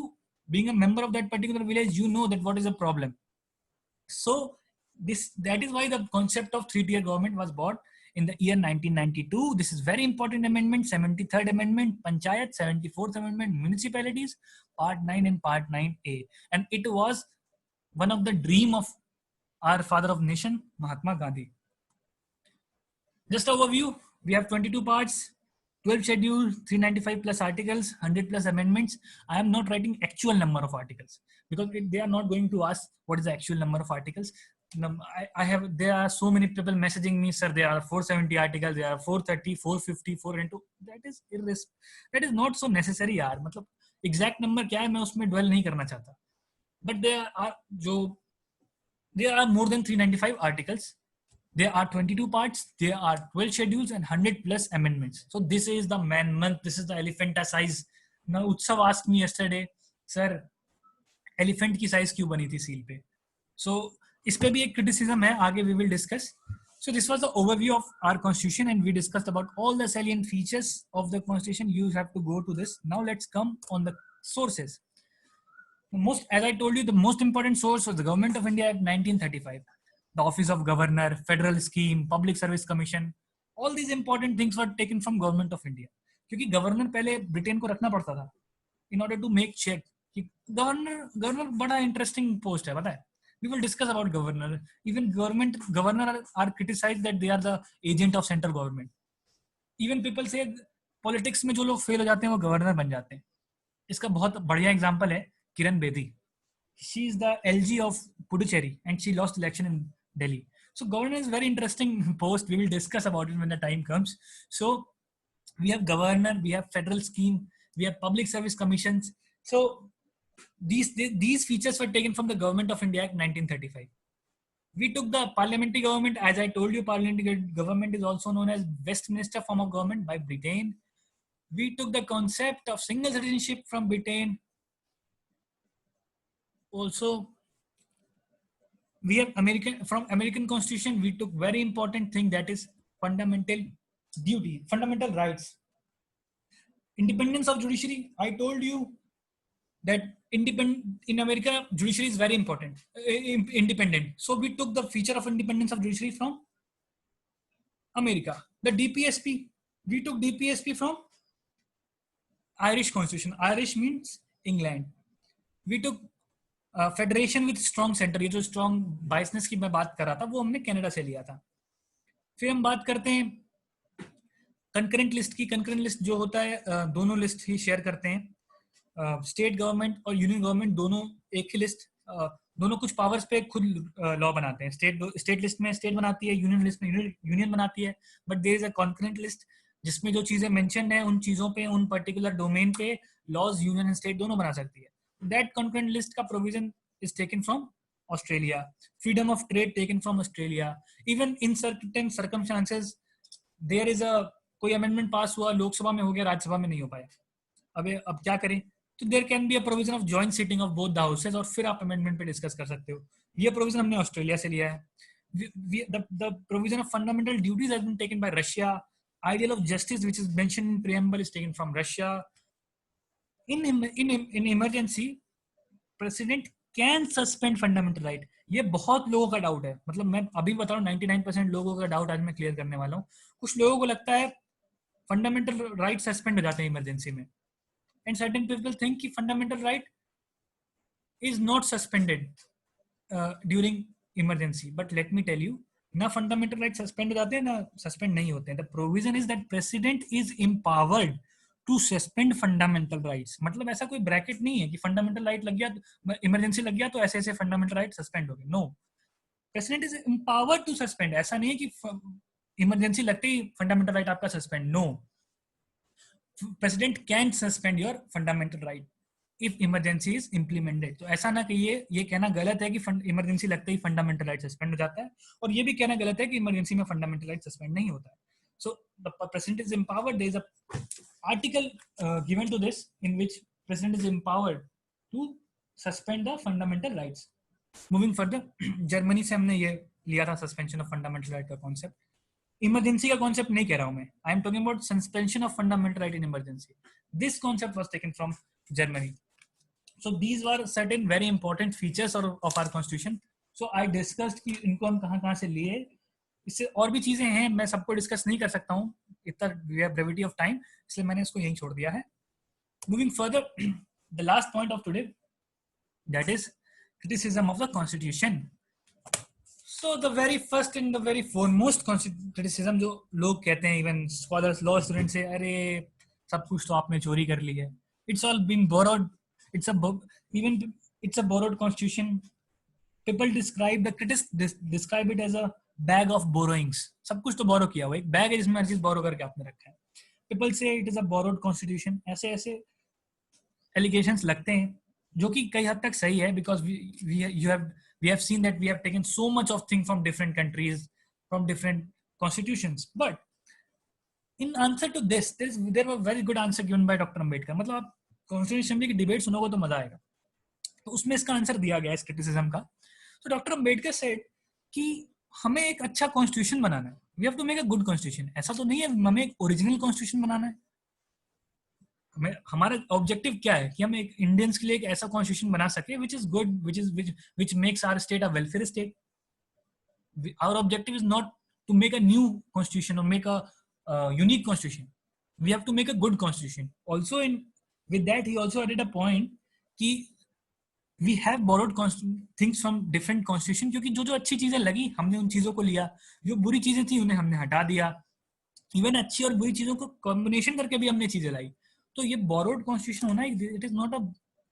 being a member of that particular village, you know that what is the problem. So that is why the concept of 3-tier government was brought in the year 1992. This is very important amendment, 73rd amendment, panchayat, 74th amendment, municipalities, part 9 and part 9a. And it was one of the dream of our father of nation, Mahatma Gandhi. Just overview, we have 22 parts, 12 schedules, 395 plus articles, 100 plus amendments. I am not writing actual number of articles because they are not going to ask what is the actual number of articles. There are so many people messaging me, sir, there are 470 articles, there are 430, 450, 402. That is not so necessary यार. मतलब exact number क्या है मैं उसमें dwell नहीं करना चाहता. But there are more than 395 articles. There are 22 parts, there are 12 schedules and 100 plus amendments. So this is the man month, this is the elephant size. Now Utsav asked me yesterday, sir, elephant की size क्यों बनी थी seal पे? So इस पे भी एक criticism है, आगे we will discuss. So this was the overview of our constitution and we discussed about all the salient features of the constitution. You have to go to this. Now let's come on the sources. As I told you, the most important source was the Government of India Act 1935. The Office of Governor, Federal Scheme, Public Service Commission, all these important things were taken from Government of India. क्योंकि governor पहले Britain को रखना पड़ता था in order to make check कि governor governor बड़ा interesting post है, पता है. We will discuss about governor. Even governor are criticized that they are the agent of central government. Even people say politics में जो लोग फेल हो जाते हैं वो गवर्नर बन जाते हैं. इसका बहुत बढ़िया एग्जांपल है Kiran Bedi. She is the LG of Puducherry and she lost election in Delhi. So governor is very interesting post. We will discuss about it when the time comes. So we have governor, we have federal scheme, we have public service commissions. So these features were taken from the Government of India Act 1935. We took the parliamentary government. As I told you, parliamentary government is also known as Westminster form of government by Britain. We took the concept of single citizenship from Britain. Also, we have American Constitution. We took very important thing, that is fundamental duty, fundamental rights. Independence of judiciary. I told you that in America, judiciary is very important, independent. So we took the feature of independence of judiciary from America. The DPSP, we took DPSP from Irish Constitution. Irish means England. We took federation with strong centre. ये जो strong बाइसनेस की मैं बात कर रहा था वो हमने कनाडा से लिया था. फिर हम बात करते हैं कंकरेंट लिस्ट की. कंकरेंट लिस्ट जो होता है दोनों लिस्ट ही शेयर करते हैं. स्टेट गवर्नमेंट और यूनियन गवर्नमेंट दोनों एक ही लिस्ट, दोनों कुछ पावर्स पे खुद लॉ बनाते हैं. स्टेट लिस्ट में स्टेट बनाती है, यूनियन लिस्ट में यूनियन बनाती है. But there is a concurrent list जिसमें जो चीजें मेंशन्ड है उन चीजों पे, उन पर्टिकुलर डोमेन पे लॉज यूनियन एंड स्टेट दोनों बना सकती है. That concurrent list का provision is taken from Australia. Freedom of trade taken from Australia. Even in certain circumstances, there is a कोई amendment pass हुआ, लोकसभा में हो गया, राज्यसभा में नहीं हो पाया. अब क्या करें? तो there can be a provision of joint sitting of both the houses और फिर आप amendment पे discuss कर सकते हो. ये provision हमने ऑस्ट्रेलिया से लिया है. The provision of fundamental duties has been taken by Russia. Ideal of justice, which is mentioned in preamble, is taken from Russia. In emergency, president can suspend fundamental right. ये बहुत लोगों का doubt है. मतलब मैं अभी बता रहा हूँ 99% लोगों का डाउट आज मैं क्लियर करने वाला हूँ. कुछ लोगों को लगता है फंडामेंटल राइट सस्पेंड हो जाते हैं इमरजेंसी में, एंड सर्टेन पीपल थिंक कि fundamental right is not suspended during emergency. But let me tell you, ना फंडामेंटल राइट सस्पेंड हो जाते हैं ना सस्पेंड नहीं होते हैं. The provision is that president is empowered to suspend fundamental rights. मतलब ऐसा कोई ब्रैकेट नहीं है कि फंडामेंटल राइट लग गया, इमरजेंसी लग गया तो ऐसे ऐसे फंडामेंटल राइट सस्पेंड हो गए. No, president is empowered to suspend. ऐसा नहीं है कि इमरजेंसी लगते ही फंडामेंटल राइट आपका suspend. No, president can suspend your fundamental right if emergency is implemented. तो ऐसा ना कहिए, ये कहना गलत है कि इमरजेंसी लगते ही फंडामेंटल राइट सस्पेंड हो जाता है, और ये भी कहना गलत है कि इमरजेंसी में फंडामेंटल राइट सस्पेंड नहीं होता है. So the president is empowered. There is a article given to this in which president is empowered to suspend the fundamental rights. Moving further, Germany से हमने ये लिया था suspension of fundamental right का concept. Emergency का concept नहीं कह रहा हूँ मैं. I am talking about suspension of fundamental right in emergency. This concept was taken from Germany. So these were certain very important features of our constitution. So I discussed कि इनको हम कहाँ से लिए. इससे और भी चीजें हैं, मैं सबको डिस्कस नहीं कर सकता हूँ, इतना ब्रेविटी ऑफ टाइम, इसलिए मैंने इसको यहीं छोड़ दिया है. Moving further, the last point of today, that is criticism of the constitution. So the very first and the very foremost criticism जो लोग कहते हैं, इवन स्कॉलर्स, लॉ स्टूडेंट से, अरे सब कुछ तो आपने चोरी कर ली है. It's all been borrowed. It's a borrowed constitution. People describe it as a bag of borrowings. सब कुछ तो बोरो किया हुआ, एक बैग है जिसमें हर चीज बोरो करके आपने रखा है. People say it is a borrowed constitution. ऐसे allegations लगते हैं, जो कि कई हद तक सही है, because we have seen that we have taken so much of things from different countries, from different constitutions. But in answer to this, there was very good answer given by Dr. Ambedkar. मतलब आप Constitution Assembly की debate सुनोगे तो मजा आएगा. तो उसमें इसका आंसर दिया गया इस क्रिटिसिज्म का. तो डॉक्टर अम्बेडकर सेड कि हमें एक अच्छा कॉन्स्टिट्यूशन बनाना है. We have to make a good constitution. ऐसा तो नहीं है हमें एक ओरिजिनल कॉन्स्टिट्यूशन बनाना है. हमारा ऑब्जेक्टिव क्या है कि हम एक इंडियंस के लिए एक ऐसा कॉन्स्टिट्यूशन बना सके which is good, which makes our state a welfare state. Our objective is not to make a new constitution और make a unique constitution. We have to make a good constitution. Also with that he also added a point कि we have borrowed things from different constitution, क्योंकि जो जो अच्छी चीजें लगी हमने उन चीजों को लिया, जो बुरी चीजें थी उन्हें हमने हटा दिया, इवन अच्छी और बुरी चीजों को कॉम्बिनेशन करके भी हमने चीजें लाई. तो ये borrowed constitution होना, it is not a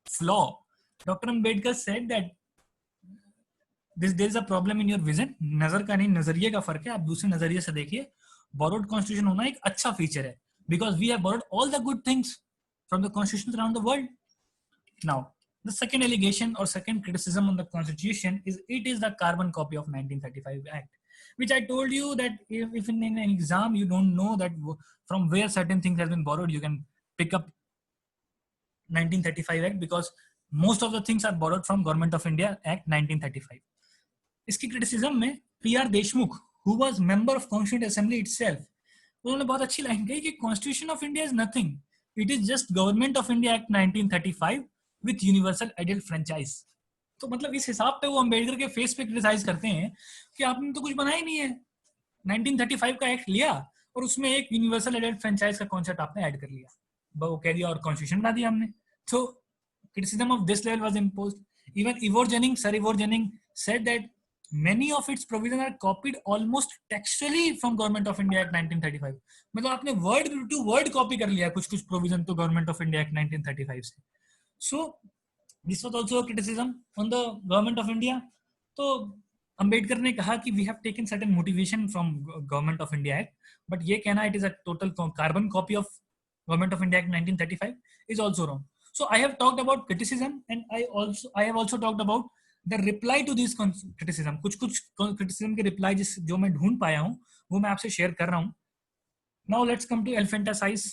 flaw. Dr. Ambedkar said that there is a problem in your vision. नजर का नहीं, नजरिए का फर्क है, आप दूसरे नजरिए से देखिए. borrowed constitution होना एक अच्छा फीचर है, because we have borrowed all the good things from the constitutions around the world. Now, the second allegation or second criticism on the constitution is it is the carbon copy of 1935 Act, which I told you that if in an exam you don't know that from where certain things have been borrowed, you can pick up 1935 Act, because most of the things are borrowed from Government of India Act 1935. इसकी criticism में PR Deshmukh, who was member of Constituent Assembly itself, उन्होंने बहुत अच्छी line कही कि Constitution of India is nothing. It is just Government of India Act 1935 with universal adult franchise. तो मतलब इस हिसाब पे वो अम्बेडकर के फेस पे क्रिटिसाइज करते हैं कि आपने तो कुछ बनाया ही नहीं है. 1935 का एक्ट लिया और उसमें एक यूनिवर्सल एडल्ट फ्रेंचाइज का कॉन्सेप्ट आपने ऐड कर लिया, वो कह दिया और कॉन्स्टिट्यूशन बना दिया हमने. तो criticism of this level was imposed. Even Sir Ivor Jennings said that many of its provisions are copied almost textually from Government of India Act 1935. मतलब आपने word to word copy कर लिया कुछ provision तो Government of India Act 1935 से. So this was also a criticism on the Government of India. तो अंबेडकर ने कहा कि we have taken certain motivation from Government of India Act, but ये कहना it is a total carbon copy of Government of India Act 1935 is also wrong. So I have talked about criticism, and I have also talked about the reply to these criticism. कुछ criticism के reply जो मैं ढूंढ पाया हूँ वो मैं आपसे share कर रहा हूँ. Now let's come to elephanta size.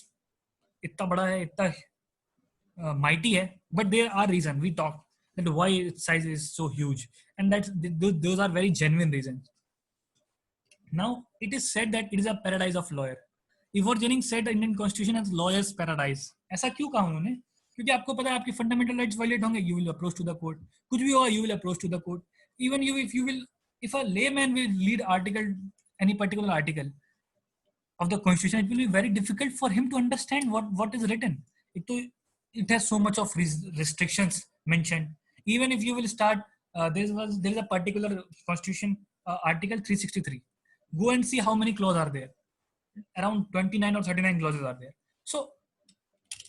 इतना बड़ा है, इतना mighty है, but there are reasons. We talked that why its size is so huge, and those are very genuine reasons. Now it is said that it is a paradise of lawyer. Ivor Jennings said the Indian Constitution as lawyers' paradise. ऐसा क्यों कहा उन्होंने? क्योंकि आपको पता है आपकी fundamental rights violate होंगे, you will approach to the court. कुछ भी होगा, you will approach to the court. Even if a layman will read any particular article of the constitution, it will be very difficult for him to understand what is written. It has so much of restrictions mentioned. Even if you will start, there is a particular constitution, article 363. Go and see how many clauses are there. Around 29 or 39 clauses are there. So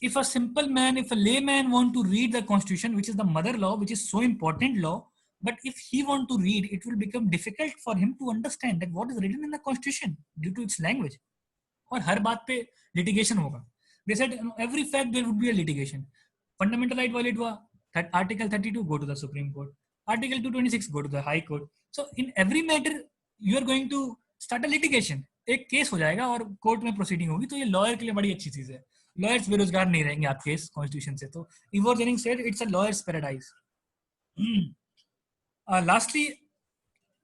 if a layman want to read the constitution, which is the mother law, which is so important law, but if he want to read, it will become difficult for him to understand that what is written in the constitution due to its language. और हर बात पे litigation होगा. They said in every fact there would be a litigation. Fundamental right violate हुआ, article 32 go to the Supreme Court, article 226 go to the High Court. So in every matter you are going to start a litigation. एक case हो जाएगा और court में proceeding होगी. तो ये lawyer के लिए बड़ी अच्छी चीज है. लॉयर्स बेरोजगार नहीं रहेंगे आपके इस कॉन्स्टिट्यूशन से. तो Ivor Jennings said it's a lawyers paradise. Lastly,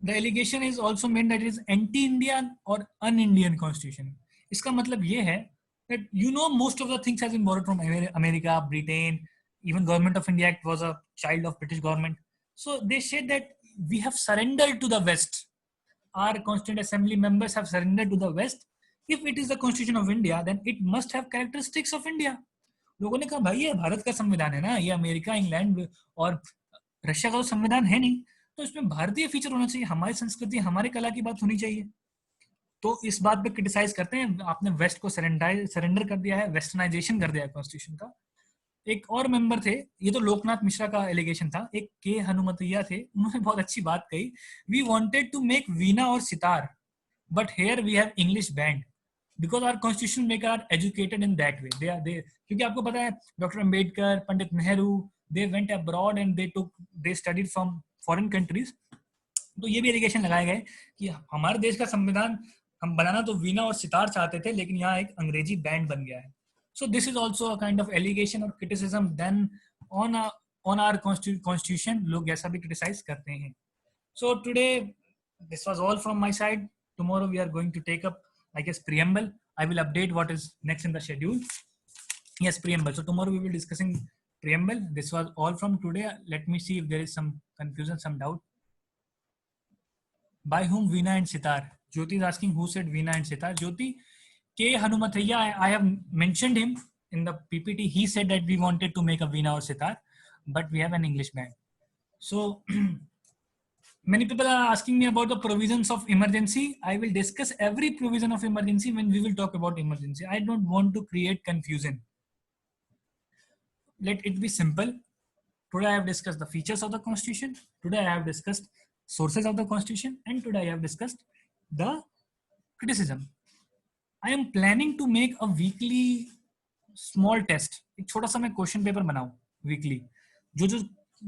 the allegation is also made that it is anti-Indian or un-Indian constitution. इसका मतलब ये है that most of the things has been borrowed from America, Britain, even Government of India Act was a child of British government. So they said that we have surrendered to the West. Our Constituent Assembly members have surrendered to the West. If it is the Constitution of India, then it must have characteristics of India. लोगों ने कहा भाई ये भारत का संविधान है ना, ये अमेरिका, इंग्लैंड और रशिया का तो संविधान है नहीं, तो इसमें भारतीय फीचर होना चाहिए, हमारी संस्कृति, हमारे कला की बात होनी चाहिए. तो इस बात पे क्रिटिसाइज करते हैं आपने वेस्ट को सरेंडर कर दिया है, वेस्टर्नाइजेशन कर दिया है कॉन्स्टिट्यूशन का. एक और मेंबर थे, ये तो लोकनाथ मिश्रा का एलिगेशन था, एक के हनुमतैया थे, उन्होंने बहुत अच्छी बात कही. We wanted to make veena और sitar, but here we have English band, because our constitution maker are educated in that way. They क्योंकि आपको पता है doctor Ambedkar, Pandit Nehru, they went abroad and they studied from foreign countries. तो ये भी एलिगेशन लगाए गए कि हमारे देश का संविधान हम बनाना तो वीणा और सितार चाहते थे, लेकिन यहाँ एक अंग्रेजी बैंड बन गया है. So this is also a kind of allegation or criticism then on our constitution. लोग ऐसा भी criticize करते हैं. So today this was all from my side. Tomorrow we are going to take up, I guess, preamble. I will update what is next in the schedule. Yes, preamble. So tomorrow we will be discussing preamble. This was all from today. Let me see if there is some confusion, some doubt. By whom Veena and Sitar? Jyoti is asking who said Veena and Sitar. Jyoti, K. Hanumathaiya, I have mentioned him in the PPT. He said that we wanted to make a Veena or Sitar. but we have an English band. So many people are asking me about the provisions of emergency. I will discuss every provision of emergency when we will talk about emergency. I don't want to create confusion. Let it be simple. Today I have discussed the features of the constitution. Today I have discussed sources of the constitution, and today I have discussed the criticism. I am planning to make a weekly small test. एक छोटा सा मैं question paper बनाऊं weekly, जो जो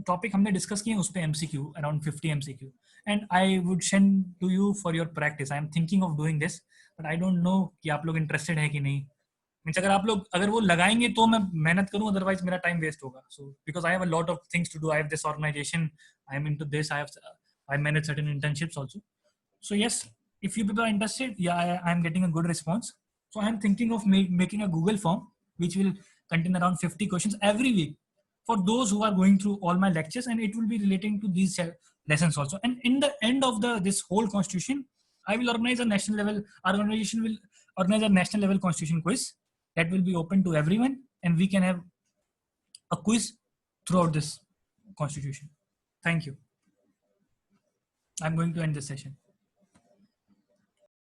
topic हमने discuss किए हैं उस पे MCQ, around 50 MCQ, and I would send to you for your practice. I am thinking of doing this, but I don't know कि आप लोग इंटरेस्टेड है कि नहीं. मींस अगर आप लोग अगर वो लगाएंगे तो मैं मेहनत करूं, अदरवाइज मेरा टाइम वेस्ट होगा. So because I have a lot of things to do. I have this organisation, I am into this, I manage certain internships also. So yes, if you people are interested, yeah, I am getting a good response. So I am thinking of making a Google form which will contain around 50 questions every week for those who are going through all my lectures, and it will be relating to these lessons also. And in the end of this whole constitution, I will organize a national level, organization will organize a national level constitution quiz that will be open to everyone, and we can have a quiz throughout this constitution. Thank you. I'm going to end this session.